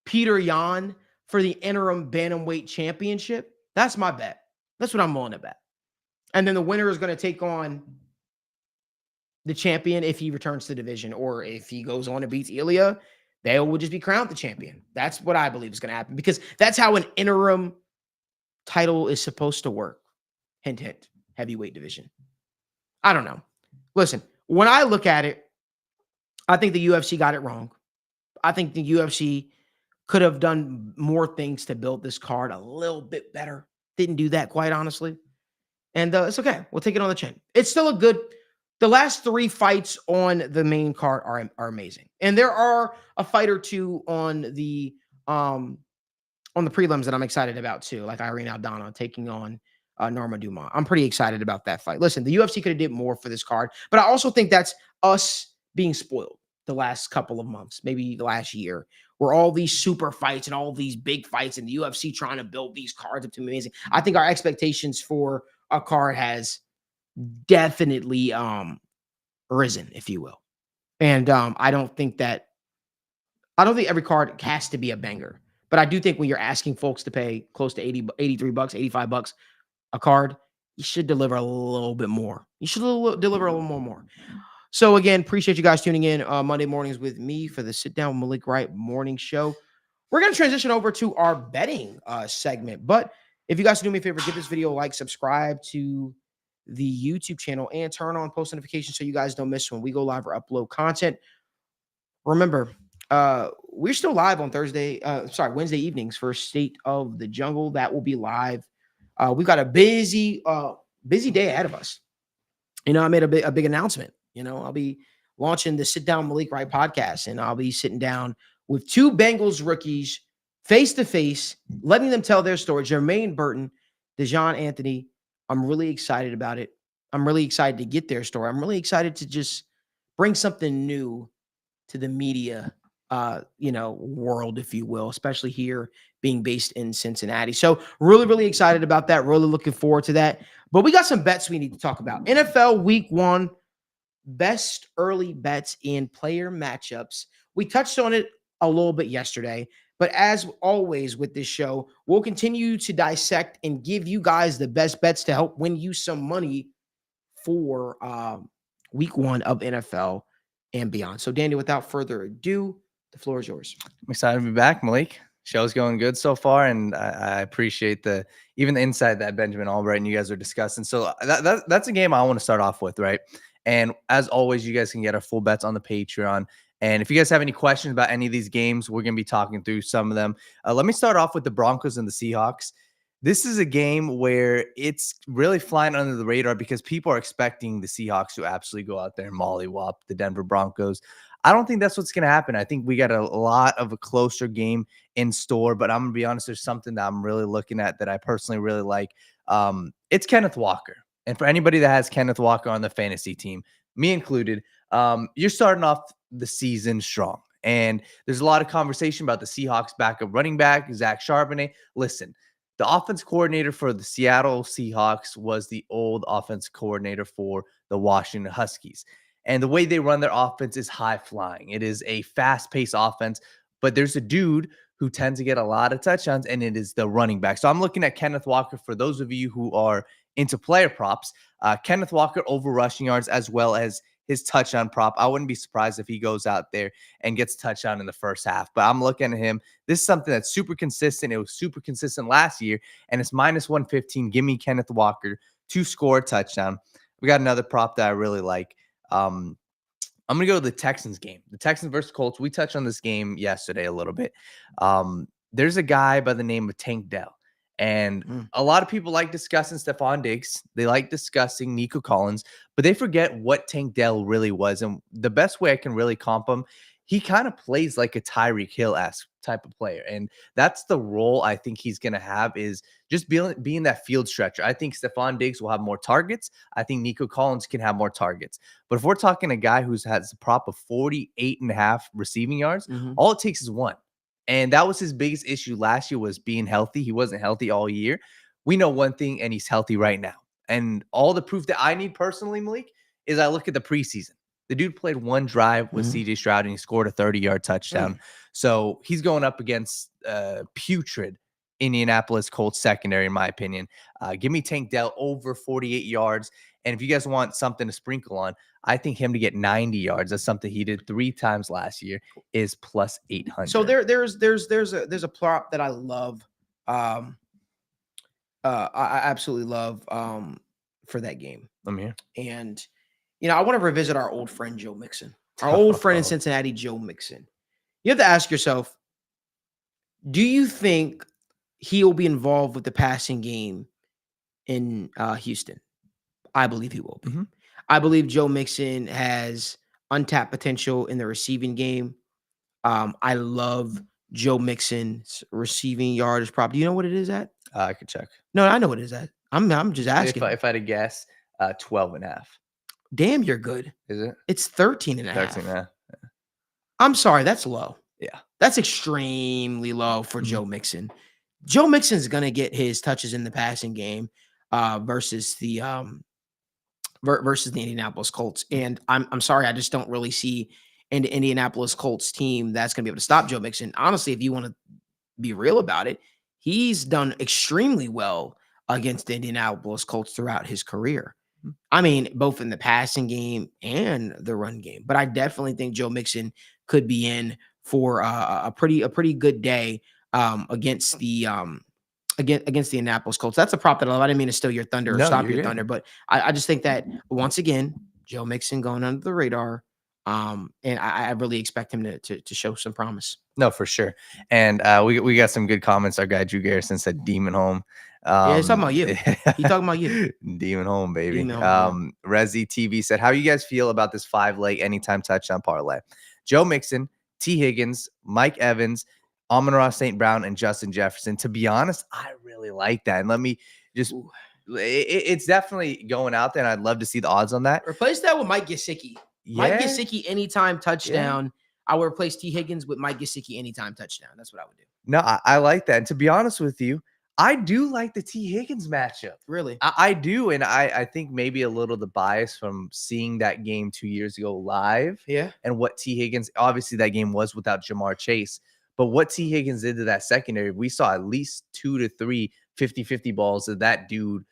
for the interim bantamweight championship. That's my bet. That's what I'm willing to bet. And then the winner is going to take on the champion if he returns to the division, or if he goes on and beats Ilia, they will just be crowned the champion. That's what I believe is going to happen, because that's how an interim title is supposed to work. Hint, hint, heavyweight division. I don't know. Listen, when I look at it, I think the UFC got it wrong. I think the UFC could have done more things to build this card a little bit better. Didn't do that, quite honestly. And it's okay. We'll take it on the chin. It's still a good. The last three fights on the main card are amazing, and there are a fight or two on the prelims that I'm excited about too, like Irene Aldana taking on Norma Dumont. I'm pretty excited about that fight. Listen, the UFC could have did more for this card, but I also think that's us being spoiled the last couple of months, maybe the last year, where all these super fights and all these big fights and the UFC trying to build these cards up to be amazing. I think our expectations for a card has definitely risen, if you will. And I don't think every card has to be a banger, but I do think when you're asking folks to pay close to $83, $85 a card, you should deliver a little bit more. You should deliver a little more. So again, appreciate you guys tuning in Monday mornings with me for the Sit Down with Malik Wright morning show. We're going to transition over to our betting segment, but if you guys do me a favor, give this video a like, subscribe to the YouTube channel, and turn on post notifications so you guys don't miss when we go live or upload content. Remember, We're still live on Wednesday evenings for State of the Jungle. That will be live. We've got a busy day ahead of us. I made a big announcement. I'll be launching the Sitdown Malik Wright podcast, and I'll be sitting down with two Bengals rookies face to face, letting them tell their story. Jermaine Burton, Dejon Anthony. I'm really excited about it. I'm really excited to get their story. I'm really excited to just bring something new to the media, world, if you will, especially here being based in Cincinnati. So really, really excited about that. Really looking forward to that. But we got some bets we need to talk about. NFL Week 1, best early bets and player matchups. We touched on it a little bit yesterday, but as always with this show, we'll continue to dissect and give you guys the best bets to help win you some money for Week 1 of NFL and beyond. So, Danny, without further ado, the floor is yours. I'm excited to be back, Malik. Show's going good so far, and I appreciate even the insight that Benjamin Allbright and you guys are discussing. So that's a game I want to start off with, right? And as always, you guys can get our full bets on the Patreon. And if you guys have any questions about any of these games, we're going to be talking through some of them. Let me start off with the Broncos and the Seahawks. This is a game where it's really flying under the radar because people are expecting the Seahawks to absolutely go out there and mollywop the Denver Broncos. I don't think that's what's going to happen. I think we got a lot of a closer game in store, but I'm going to be honest, there's something that I'm really looking at that I personally really like. It's Kenneth Walker. And for anybody that has Kenneth Walker on the fantasy team, me included, you're starting off the season strong. And there's a lot of conversation about the Seahawks backup running back, Zach Charbonnet. Listen, the offense coordinator for the Seattle Seahawks was the old offense coordinator for the Washington Huskies. And the way they run their offense is high flying. It is a fast-paced offense, but there's a dude who tends to get a lot of touchdowns, and it is the running back. So I'm looking at Kenneth Walker. For those of you who are into player props, Kenneth Walker over rushing yards as well as his touchdown prop. I wouldn't be surprised if he goes out there and gets a touchdown in the first half. But I'm looking at him. This is something that's super consistent. It was super consistent last year, and it's minus 115. Give me Kenneth Walker to score a touchdown. We got another prop that I really like. I'm going to go to the Texans game. The Texans versus Colts. We touched on this game yesterday a little bit. There's a guy by the name of Tank Dell. And a lot of people like discussing Stephon Diggs. They like discussing Nico Collins, but they forget what Tank Dell really was. And the best way I can really comp him, he kind of plays like a Tyreek Hill-esque type of player. And that's the role I think he's going to have, is just being that field stretcher. I think Stephon Diggs will have more targets. I think Nico Collins can have more targets. But if we're talking a guy who has a prop of 48.5 receiving yards, all it takes is one. And that was his biggest issue last year, was being healthy. He wasn't healthy all year. We know one thing, and he's healthy right now. And all the proof that I need personally, Malik, is I look at the preseason. The dude played one drive with CJ Stroud, and he scored a 30-yard touchdown. So he's going up against putrid Indianapolis Colts secondary, in my opinion. Give me Tank Dell over 48 yards. And if you guys want something to sprinkle on, I think him to get 90 yards, that's something he did 3 times last year, is plus 800. So there's a prop that I love. I absolutely love for that game. I'm here. And I want to revisit our old friend Joe Mixon. Our old friend in Cincinnati, Joe Mixon. You have to ask yourself, do you think he'll be involved with the passing game in Houston? I believe he will be. I believe Joe Mixon has untapped potential in the receiving game. I love Joe Mixon's receiving yardage prop. Do you know what it is at? I could check. No, I know what it is at. I'm just asking. If I had to guess, 12.5. Damn, you're good. Is it? It's 13.5. 13.5. Yeah. I'm sorry, that's low. Yeah. That's extremely low for Joe Mixon. Joe Mixon's gonna get his touches in the passing game versus the Indianapolis Colts. And I'm sorry, I just don't really see an Indianapolis Colts team that's gonna be able to stop Joe Mixon. Honestly, if you want to be real about it, he's done extremely well against the Indianapolis Colts throughout his career. I mean, both in the passing game and the run game. But I definitely think Joe Mixon could be in for a pretty good day against the Indianapolis Colts. That's a prop that I love. I didn't mean to steal your thunder or stop your thunder, but I just think that once again, Joe Mixon going under the radar. And I really expect him to show some promise. No, for sure. And we got some good comments. Our guy Drew Garrison said Demon Home. Yeah, he's talking about you. He talking about you. Demon Home, baby. Demon Home, Resi TV said, how you guys feel about this 5-leg anytime touchdown parlay? Joe Mixon, T. Higgins, Mike Evans, Amon-Ra St. Brown, and Justin Jefferson. To be honest, I really like that. And let me just it's definitely going out there, and I'd love to see the odds on that. Replace that with Mike Gesicki. Yeah. Mike Gesicki anytime touchdown. Yeah. I would replace T. Higgins with Mike Gesicki anytime touchdown. That's what I would do. No, I like that. And to be honest with you, I do like the T. Higgins matchup. Really? I do. And I think maybe a little the bias from seeing that game 2 years ago live. Yeah. And what T. Higgins, obviously that game was without Jamar Chase. But what T. Higgins did to that secondary, we saw at least 2 to 3 50-50 balls that dude,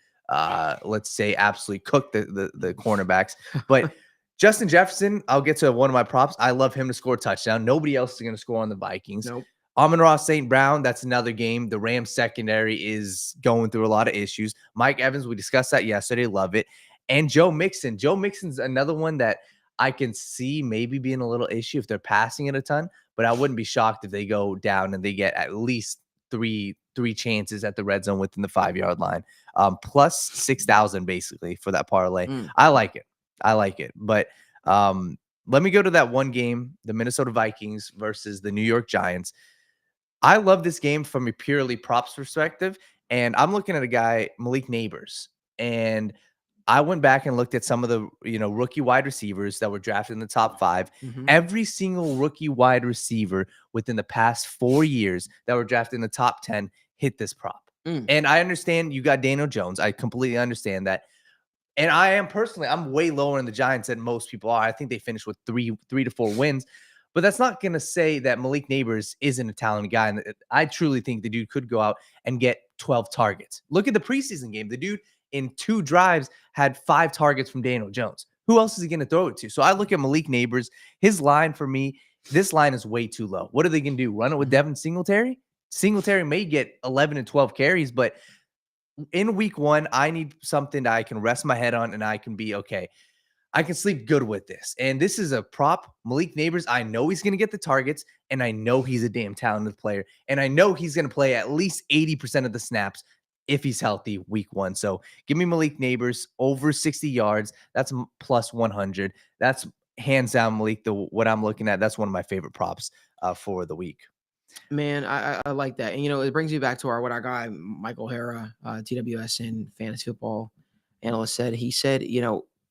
let's say, absolutely cooked the cornerbacks. But Justin Jefferson, I'll get to one of my props. I love him to score a touchdown. Nobody else is going to score on the Vikings. Nope. Amon-Ra St. Brown, that's another game. The Rams secondary is going through a lot of issues. Mike Evans, we discussed that yesterday. Love it. And Joe Mixon. Joe Mixon's another one that I can see maybe being a little issue if they're passing it a ton, but I wouldn't be shocked if they go down and they get at least three chances at the red zone within the 5-yard line. Plus 6,000 basically for that parlay. I like it. But let me go to that one game, the Minnesota Vikings versus the New York Giants. I love this game from a purely props perspective, and I'm looking at a guy, Malik Neighbors, and I went back and looked at some of the rookie wide receivers that were drafted in the top 5. Every single rookie wide receiver within the past 4 years that were drafted in the top 10 hit this prop. And I understand you got Daniel Jones. I completely understand that. And I am personally, I'm way lower in the Giants than most people are. I think they finished with 3 to 4 wins. But that's not going to say that Malik Neighbors isn't a talented guy. And I truly think the dude could go out and get 12 targets. Look at the preseason game. The dude in 2 drives had 5 targets from Daniel Jones. Who else is he going to throw it to? So I look at Malik Neighbors. His line for me, this line is way too low. What are they going to do? Run it with Devin Singletary? Singletary may get 11 and 12 carries, but in week 1, I need something that I can rest my head on and I can be okay. I can sleep good with this. And this is a prop. Malik Neighbors, I know he's going to get the targets, and I know he's a damn talented player. And I know he's going to play at least 80% of the snaps if he's healthy week 1. So give me Malik Neighbors over 60 yards. That's plus 100. That's hands down, Malik, what I'm looking at. That's one of my favorite props for the week. Man, I like that. And, it brings me back to our guy, Michael Hara, TWSN fantasy football analyst said. He said,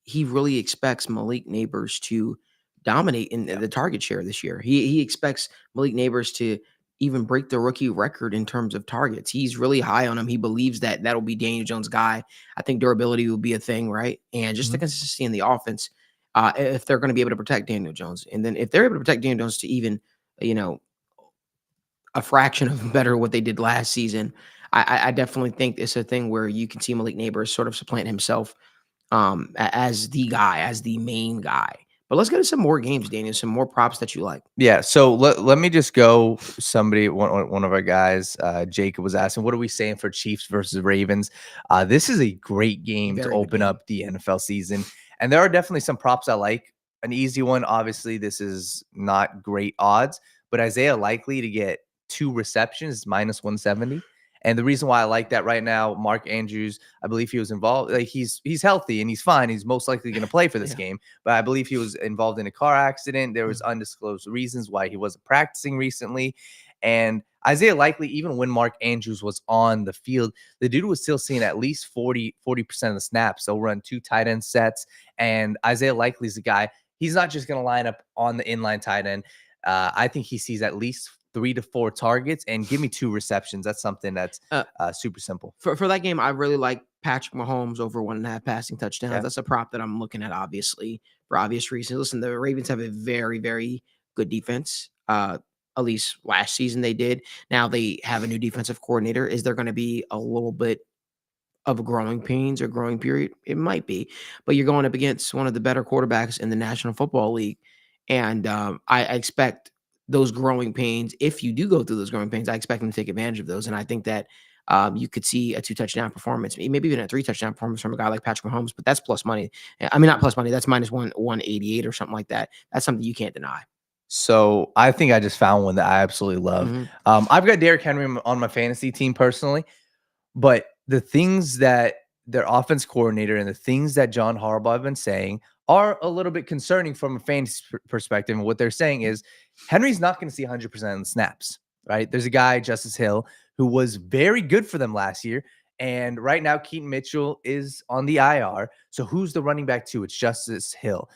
he really expects Malik Neighbors to dominate in the target share this year. He expects Malik Neighbors to even break the rookie record in terms of targets. He's really high on him. He believes that that'll be Daniel Jones' guy. I think durability will be a thing, right? And just the consistency in the offense, if they're going to be able to protect Daniel Jones. And then if they're able to protect Daniel Jones to even, a fraction of better what they did last season, I definitely think it's a thing where you can see Malik Neighbors sort of supplant himself as the guy, as the main guy. But let's get to some more games, Daniel, some more props that you like. Yeah, so let me just go. One of our guys, Jacob, was asking, what are we saying for Chiefs versus Ravens? This is a great game to open up the NFL season. And there are definitely some props I like. An easy one, obviously, this is not great odds, but Isaiah Likely to get 2 receptions is minus 170. And the reason why I like that right now, Mark Andrews, I believe he was involved. Like he's healthy and he's fine. He's most likely going to play for this game. But I believe he was involved in a car accident. There was undisclosed reasons why he wasn't practicing recently. And Isaiah Likely, even when Mark Andrews was on the field, the dude was still seeing at least 40% of the snaps. They'll run 2 tight end sets. And Isaiah Likely is the guy. He's not just going to line up on the inline tight end. I think he sees at least 3 to 4 targets and give me 2 receptions. That's something that's super simple. For that game, I really like Patrick Mahomes over 1.5 passing touchdowns. Yeah. That's a prop that I'm looking at, obviously, for obvious reasons. Listen, the Ravens have a very, very good defense. At least last season they did. Now they have a new defensive coordinator. Is there going to be a little bit of growing pains or growing period? It might be. But you're going up against one of the better quarterbacks in the National Football League. And I expect those growing pains, if you do go through those growing pains, I expect them to take advantage of those. And I think that You could see a 2-touchdown performance, maybe even a 3-touchdown performance from a guy like Patrick Mahomes, but that's plus money. I mean, not plus money. That's minus 188 or something like that. That's something you can't deny. So I think I just found one that I absolutely love. I've got Derrick Henry on my fantasy team personally, but the things that their offense coordinator and the things that John Harbaugh have been saying are a little bit concerning from a fantasy perspective. And what they're saying is Henry's not going to see 100% of the snaps, right? There's a guy, Justice Hill, who was very good for them last year. And right now, Keaton Mitchell is on the IR. So who's the running back to? It's Justice Hill.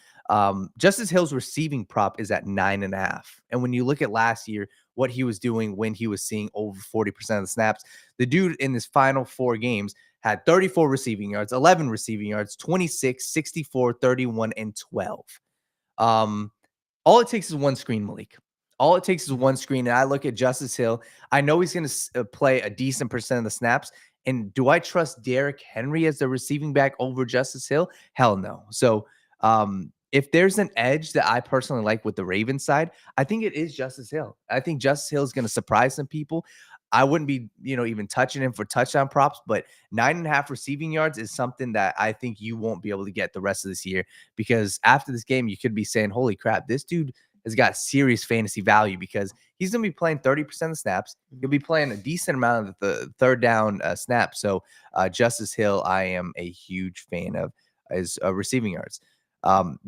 Justice Hill's receiving prop is at 9.5. And when you look at last year, what he was doing when he was seeing over 40% of the snaps, the dude in his final 4 games had 34 receiving yards, 11 receiving yards, 26, 64, 31, and 12. All it takes is one screen, Malik. All it takes is one screen. And I look at Justice Hill. I know he's going to play a decent percent of the snaps. And do I trust Derrick Henry as the receiving back over Justice Hill? Hell no. So if there's an edge that I personally like with the Ravens side, I think it is Justice Hill. I think Justice Hill is going to surprise some people. I wouldn't be, even touching him for touchdown props, but 9.5 receiving yards is something that I think you won't be able to get the rest of this year, because after this game, you could be saying, holy crap, this dude has got serious fantasy value, because he's going to be playing 30% of the snaps. He'll be playing a decent amount of the third down snaps. So Justice Hill, I am a huge fan of his receiving yards.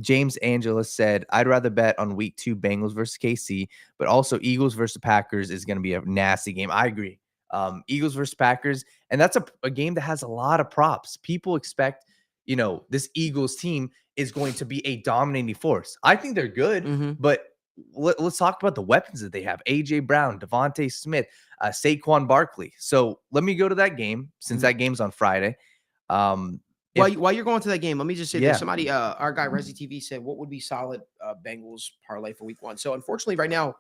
James Angeles said, I'd rather bet on week 2 Bengals versus KC, but also Eagles versus Packers is going to be a nasty game. I agree. Eagles versus Packers. And that's a game that has a lot of props. People expect, this Eagles team is going to be a dominating force. I think they're good, but let's talk about the weapons that they have. AJ Brown, Devontae Smith, Saquon Barkley. So let me go to that game, since that game's on Friday. While you're going to that game, let me just say Yeah. this. Somebody, our guy Resi TV said, what would be solid Bengals parlay for week 1? So unfortunately right now,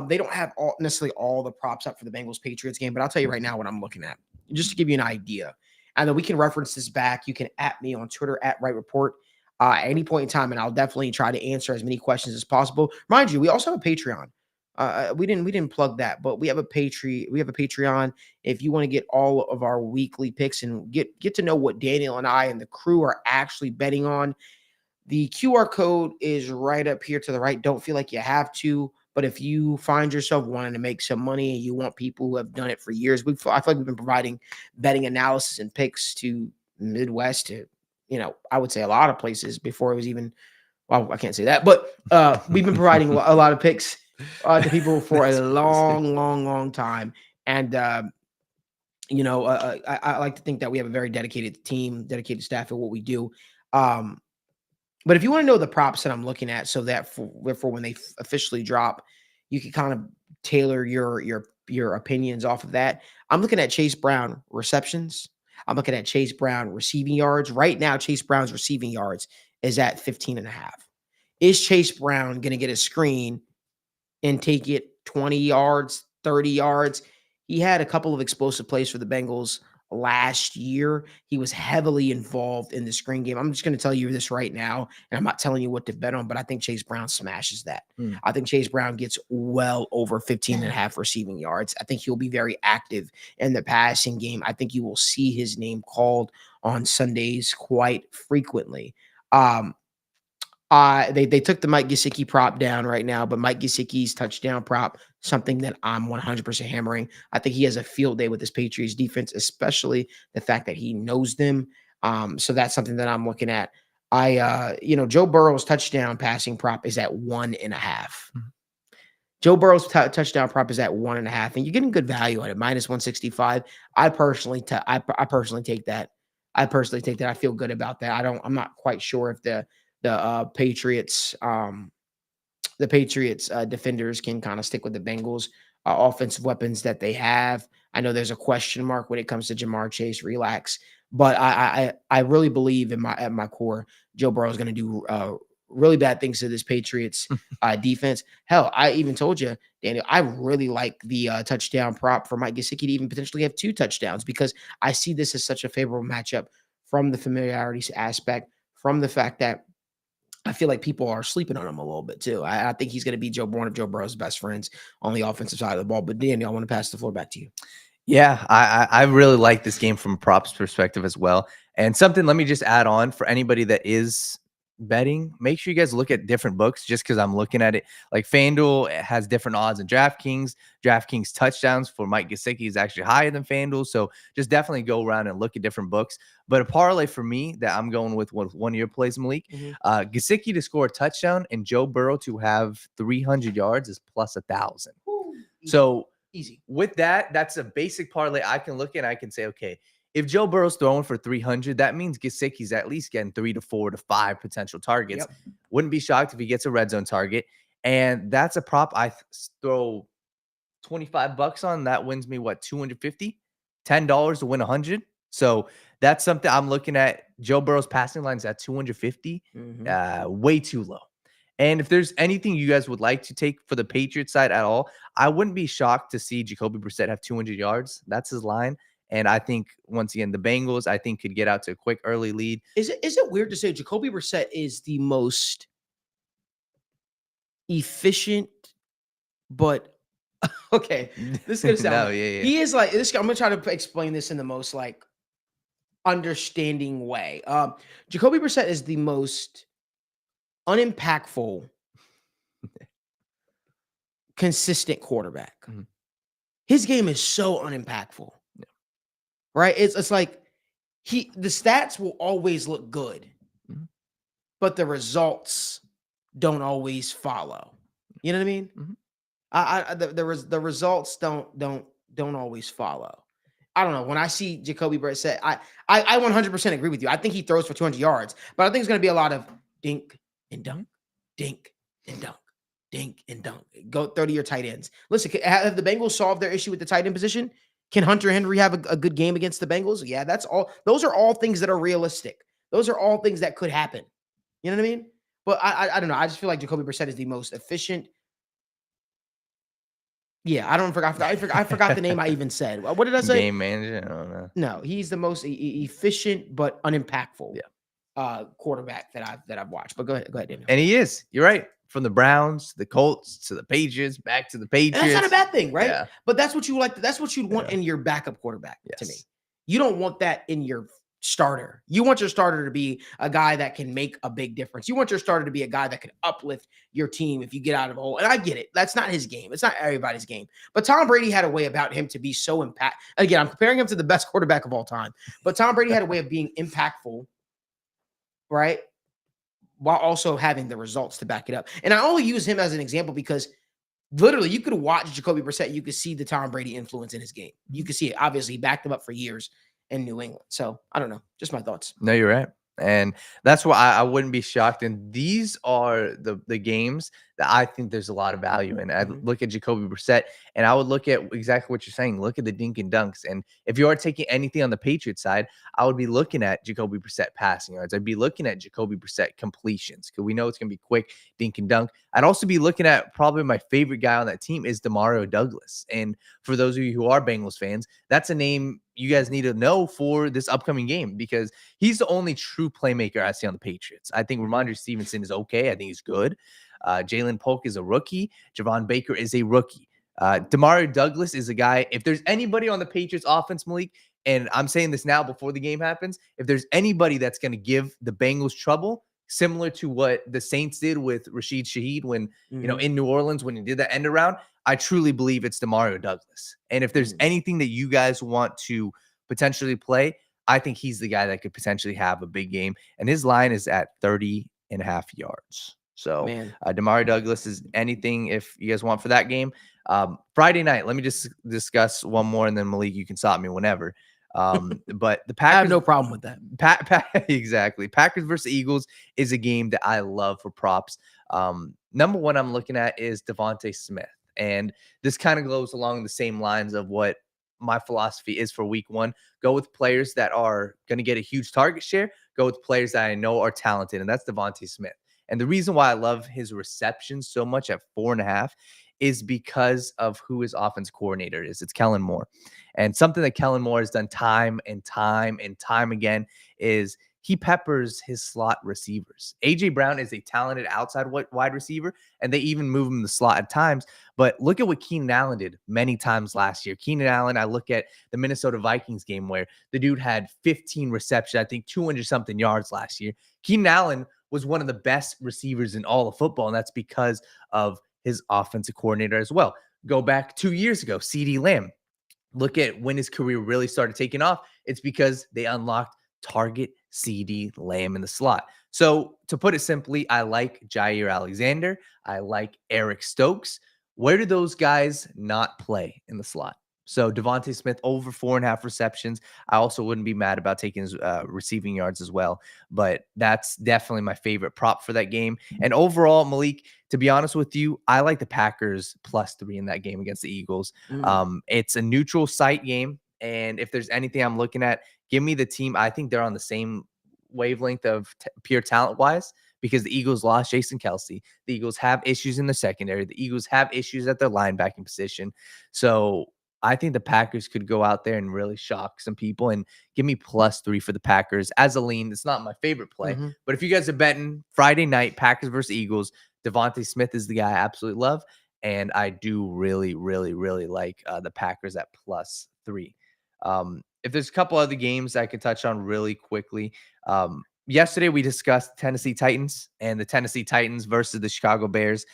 they don't have necessarily all the props up for the Bengals Patriots game, but I'll tell you right now what I'm looking at, just to give you an idea. And then we can reference this back. You can at me on Twitter at Wright Report at any point in time, and I'll definitely try to answer as many questions as possible. Mind you, we also have a Patreon. We didn't plug that, but we have a Patreon. If you want to get all of our weekly picks and get to know what Daniel and I and the crew are actually betting on, the QR code is right up here to the right. Don't feel like you have to, but if you find yourself wanting to make some money and you want people who have done it for years, I feel like we've been providing betting analysis and picks to Midwest, to I would say a lot of places before it was even. Well, I can't say that, but we've been providing a lot of picks to people for a long time. And, I like to think that we have a very dedicated team, dedicated staff at what we do. But if you want to know the props that I'm looking at, so that for when they officially drop, you can kind of tailor your opinions off of that. I'm looking at Chase Brown receptions. I'm looking at Chase Brown receiving yards. Right now, Chase Brown's receiving yards is at 15.5. Is Chase Brown going to get a screen and take it 20 yards, 30 yards? He had a couple of explosive plays for the Bengals last year. He was heavily involved in the screen game. I'm just going to tell you this right now, and I'm not telling you what to bet on, but I think Chase Brown smashes that. I think Chase Brown gets well over 15.5 receiving yards. I think he'll be very active in the passing game. I think you will see his name called on Sundays quite frequently. They took the Mike Gesicki prop down right now, but Mike Gesicki's touchdown prop, something that I'm 100% hammering. I think he has a field day with this Patriots defense, especially the fact that he knows them. So that's something that I'm looking at. Joe Burrow's touchdown passing prop is at 1.5. Joe Burrow's touchdown prop is at 1.5, and you're getting good value at it, minus 165. I personally take that. I feel good about that. I'm not quite sure if the Patriots defenders can kind of stick with the Bengals offensive weapons that they have. I know there's a question mark when it comes to Jamar Chase. Relax, but I really believe at my core, Joe Burrow is going to do really bad things to this Patriots defense. Hell, I even told you, Daniel, I really like the touchdown prop for Mike Gesicki to even potentially have 2 touchdowns, because I see this as such a favorable matchup from the familiarity aspect, from the fact that I feel like people are sleeping on him a little bit too. I think he's going to be one of Joe Burrow's best friends on the offensive side of the ball. But Daniel, I want to pass the floor back to you. Yeah, I really like this game from a props perspective as well. And something, let me just add on for anybody that is betting, make sure you guys look at different books just because I'm looking at it. Like FanDuel has different odds than DraftKings. DraftKings touchdowns for Mike Gesicki is actually higher than FanDuel. So just definitely go around and look at different books. But a parlay for me that I'm going with one of your plays, Malik, Gesicki to score a touchdown and Joe Burrow to have 300 yards is plus 1,000. So Easy. with that, that's a basic parlay I can look at. I can say, okay, if Joe Burrow's throwing for 300, that means Gesicki's at least getting 3 to 4 to 5 potential targets. Yep. Wouldn't be shocked if he gets a red zone target. And that's a prop I throw $25 on. That wins me what, 250? $10 to win 100. So that's something I'm looking at. Joe Burrow's passing line's at 250. Way too low. And if there's anything you guys would like to take for the Patriots side at all, I wouldn't be shocked to see Jacoby Brissett have 200 yards. That's his line. And I think, once again, the Bengals, I think, could get out to a quick early lead. Is it weird to say Jacoby Brissett is the most efficient, but okay, this is gonna sound No, yeah. he is like this. I'm gonna try to explain this in the most like understanding way. Jacoby Brissett is the most unimpactful, consistent quarterback. Mhm. His game is so unimpactful. Right? It's like the stats will always look good, Mhm. but the results don't always follow. You know what I mean? Mhm. The results don't always follow. I don't know. When I see Jacoby Brissett, I 100% agree with you. I think he throws for 200 yards, but I think it's going to be a lot of dink and dunk, dink and dunk, dink and dunk. Go 30-year tight ends. Listen, have the Bengals solved their issue with the tight end position? Can Hunter Henry have a good game against the Bengals? Yeah, that's all. Those are all things that are realistic. Those are all things that could happen. You know what I mean? But I don't know. I just feel like Jacoby Brissett is the most efficient. Yeah, I forgot the name I even said. What did I say? Game manager, I don't know. No, he's the most efficient but unimpactful quarterback that I've watched. But go ahead, Daniel. And he is. You're right. From the Browns, the Colts, to the Patriots, back to the And Patriots. that's not a bad thing, right? Yeah. But that's what you like. That's what you'd want in your backup quarterback. To me, Yes. you don't want that in your starter. You want your starter to be a guy that can make a big difference. You want your starter to be a guy that can uplift your team if you get out of a hole. And I get it. That's not his game. It's not everybody's game. But Tom Brady had a way about him to be so impact. Again, I'm comparing him to the best quarterback of all time. But Tom Brady had a way of being impactful, right? While also having the results to back it up. And I only use him as an example because literally you could watch Jacoby Brissett. You could see the Tom Brady influence in his game. You could see it. Obviously, he backed him up for years in New England. So I don't know. Just my thoughts. No, you're right. And that's why I wouldn't be shocked. And these are the games that I think there's a lot of value in. I look at Jacoby Brissett, and I would look at exactly what you're saying. Look at the dink and dunks. And if you are taking anything on the Patriots side, I would be looking at Jacoby Brissett passing yards. I'd be looking at Jacoby Brissett completions because we know it's going to be quick, dink and dunk. I'd also be looking at probably my favorite guy on that team is Demario Douglas. And for those of you who are Bengals fans, that's a name you guys need to know for this upcoming game because he's the only true playmaker I see on the Patriots. I think Ramondre Stevenson is okay. I think he's good. Jalen Polk is a rookie. Javon Baker is a rookie. Demario Douglas is a guy. If there's anybody on the Patriots offense, Malik, and I'm saying this now before the game happens, if there's anybody that's going to give the Bengals trouble, similar to what the Saints did with Rashid Shaheed when, in New Orleans, when he did that end around, I truly believe it's Demario Douglas. And if there's anything that you guys want to potentially play, I think he's the guy that could potentially have a big game. And his line is at 30.5 yards. So Demario Douglas is anything if you guys want for that game. Friday night, let me just discuss one more, and then Malik, you can stop me whenever. But the Packers, I have no problem with that. Exactly. Packers versus Eagles is a game that I love for props. Number one I'm looking at is Devontae Smith. And this kind of goes along the same lines of what my philosophy is for week one. Go with players that are going to get a huge target share. Go with players that I know are talented, and that's Devontae Smith. And the reason why I love his reception so much at 4.5 is because of who his offense coordinator is. It's Kellen Moore. And something that Kellen Moore has done time and time and time again is he peppers his slot receivers. A.J. Brown is a talented outside wide receiver, and they even move him in the slot at times. But look at what Keenan Allen did many times last year. Keenan Allen, I look at the Minnesota Vikings game where the dude had 15 receptions, I think 200-something yards last year. Keenan Allen was one of the best receivers in all of football, and that's because of his offensive coordinator as well. Go back 2 years ago, CeeDee Lamb. Look at when his career really started taking off. It's because they unlocked target CeeDee Lamb in the slot. So to put it simply, I like Jair Alexander. I like Eric Stokes. Where do those guys not play in the slot? So Devontae Smith over 4.5 receptions. I also wouldn't be mad about taking his receiving yards as well, but that's definitely my favorite prop for that game. And overall, Malik, to be honest with you, I like the Packers +3 in that game against the Eagles. It's a neutral site game, and if there's anything I'm looking at, give me the team. I think they're on the same wavelength of pure talent-wise, because the Eagles lost Jason Kelsey. The Eagles have issues in the secondary. The Eagles have issues at their linebacking position. So I think the Packers could go out there and really shock some people, and give me +3 for the Packers as a lean. It's not my favorite play, but if you guys are betting Friday night, Packers versus Eagles, Devontae Smith is the guy I absolutely love, and I do really, really, really like the Packers at +3. If there's a couple other games I could touch on really quickly. Yesterday we discussed Tennessee Titans and the Tennessee Titans versus the Chicago Bears.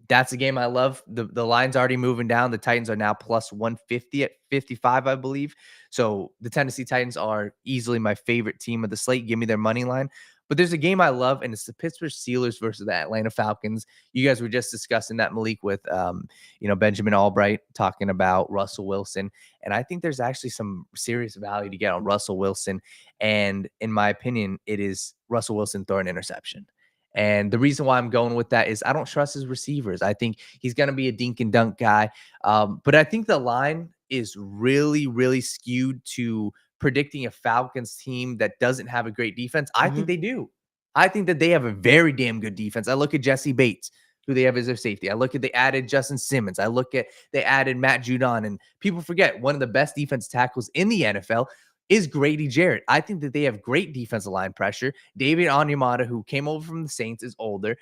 That's a game I love. The line's already moving down. The Titans are now +150 at 55, I believe. So the Tennessee Titans are easily my favorite team of the slate. Give me their money line. But there's a game I love, and it's the Pittsburgh Steelers versus the Atlanta Falcons. You guys were just discussing that, Malik, with Benjamin Allbright talking about Russell Wilson. And I think there's actually some serious value to get on Russell Wilson. And in my opinion, it is Russell Wilson throwing an interception. And the reason why I'm going with that is I don't trust his receivers. I think he's going to be a dink and dunk guy. But I think the line is really, really skewed to predicting a Falcons team that doesn't have a great defense. I think they do. I think that they have a very damn good defense. I look at Jesse Bates, who they have as their safety. I look at they added Justin Simmons. I look at they added Matt Judon. And people forget one of the best defense tackles in the NFL is Grady Jarrett. I think that they have great defensive line pressure. David Onyemata, who came over from the Saints, is older.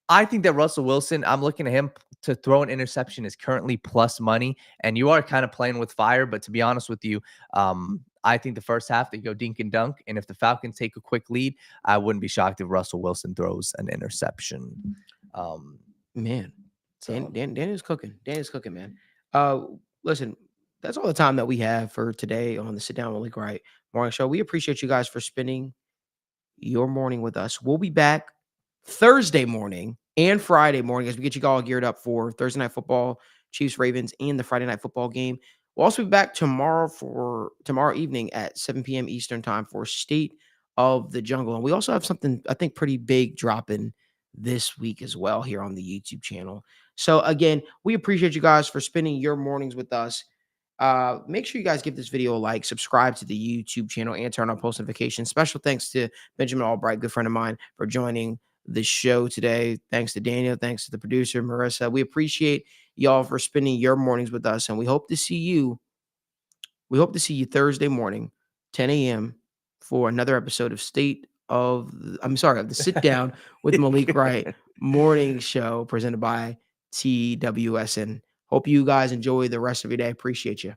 I think that Russell Wilson, I'm looking at him to throw an interception is currently plus money. And you are kind of playing with fire. But to be honest with you, I think the first half they go dink and dunk. And if the Falcons take a quick lead, I wouldn't be shocked if Russell Wilson throws an interception. Man, Daniel's cooking. Daniel's cooking, man. Listen, that's all the time that we have for today on the Sit Down Malik Wright Morning Show. We appreciate you guys for spending your morning with us. We'll be back Thursday morning and Friday morning as we get you all geared up for Thursday Night Football, Chiefs, Ravens, and the Friday Night Football game. We'll also be back tomorrow evening at 7 p.m. Eastern time for State of the Jungle. And we also have something, I think, pretty big dropping this week as well here on the YouTube channel. So again, we appreciate you guys for spending your mornings with us. Make sure you guys give this video a like, subscribe to the YouTube channel, and turn on post notifications. Special thanks to Benjamin Albright, good friend of mine, for joining the show today. Thanks to Daniel. Thanks to the producer, Marissa. We appreciate y'all for spending your mornings with us, and we hope to see you. We hope to see you Thursday morning, 10 a.m. for another episode of the Sit Down with Malik Wright morning show presented by TWSN. Hope you guys enjoy the rest of your day. Appreciate you.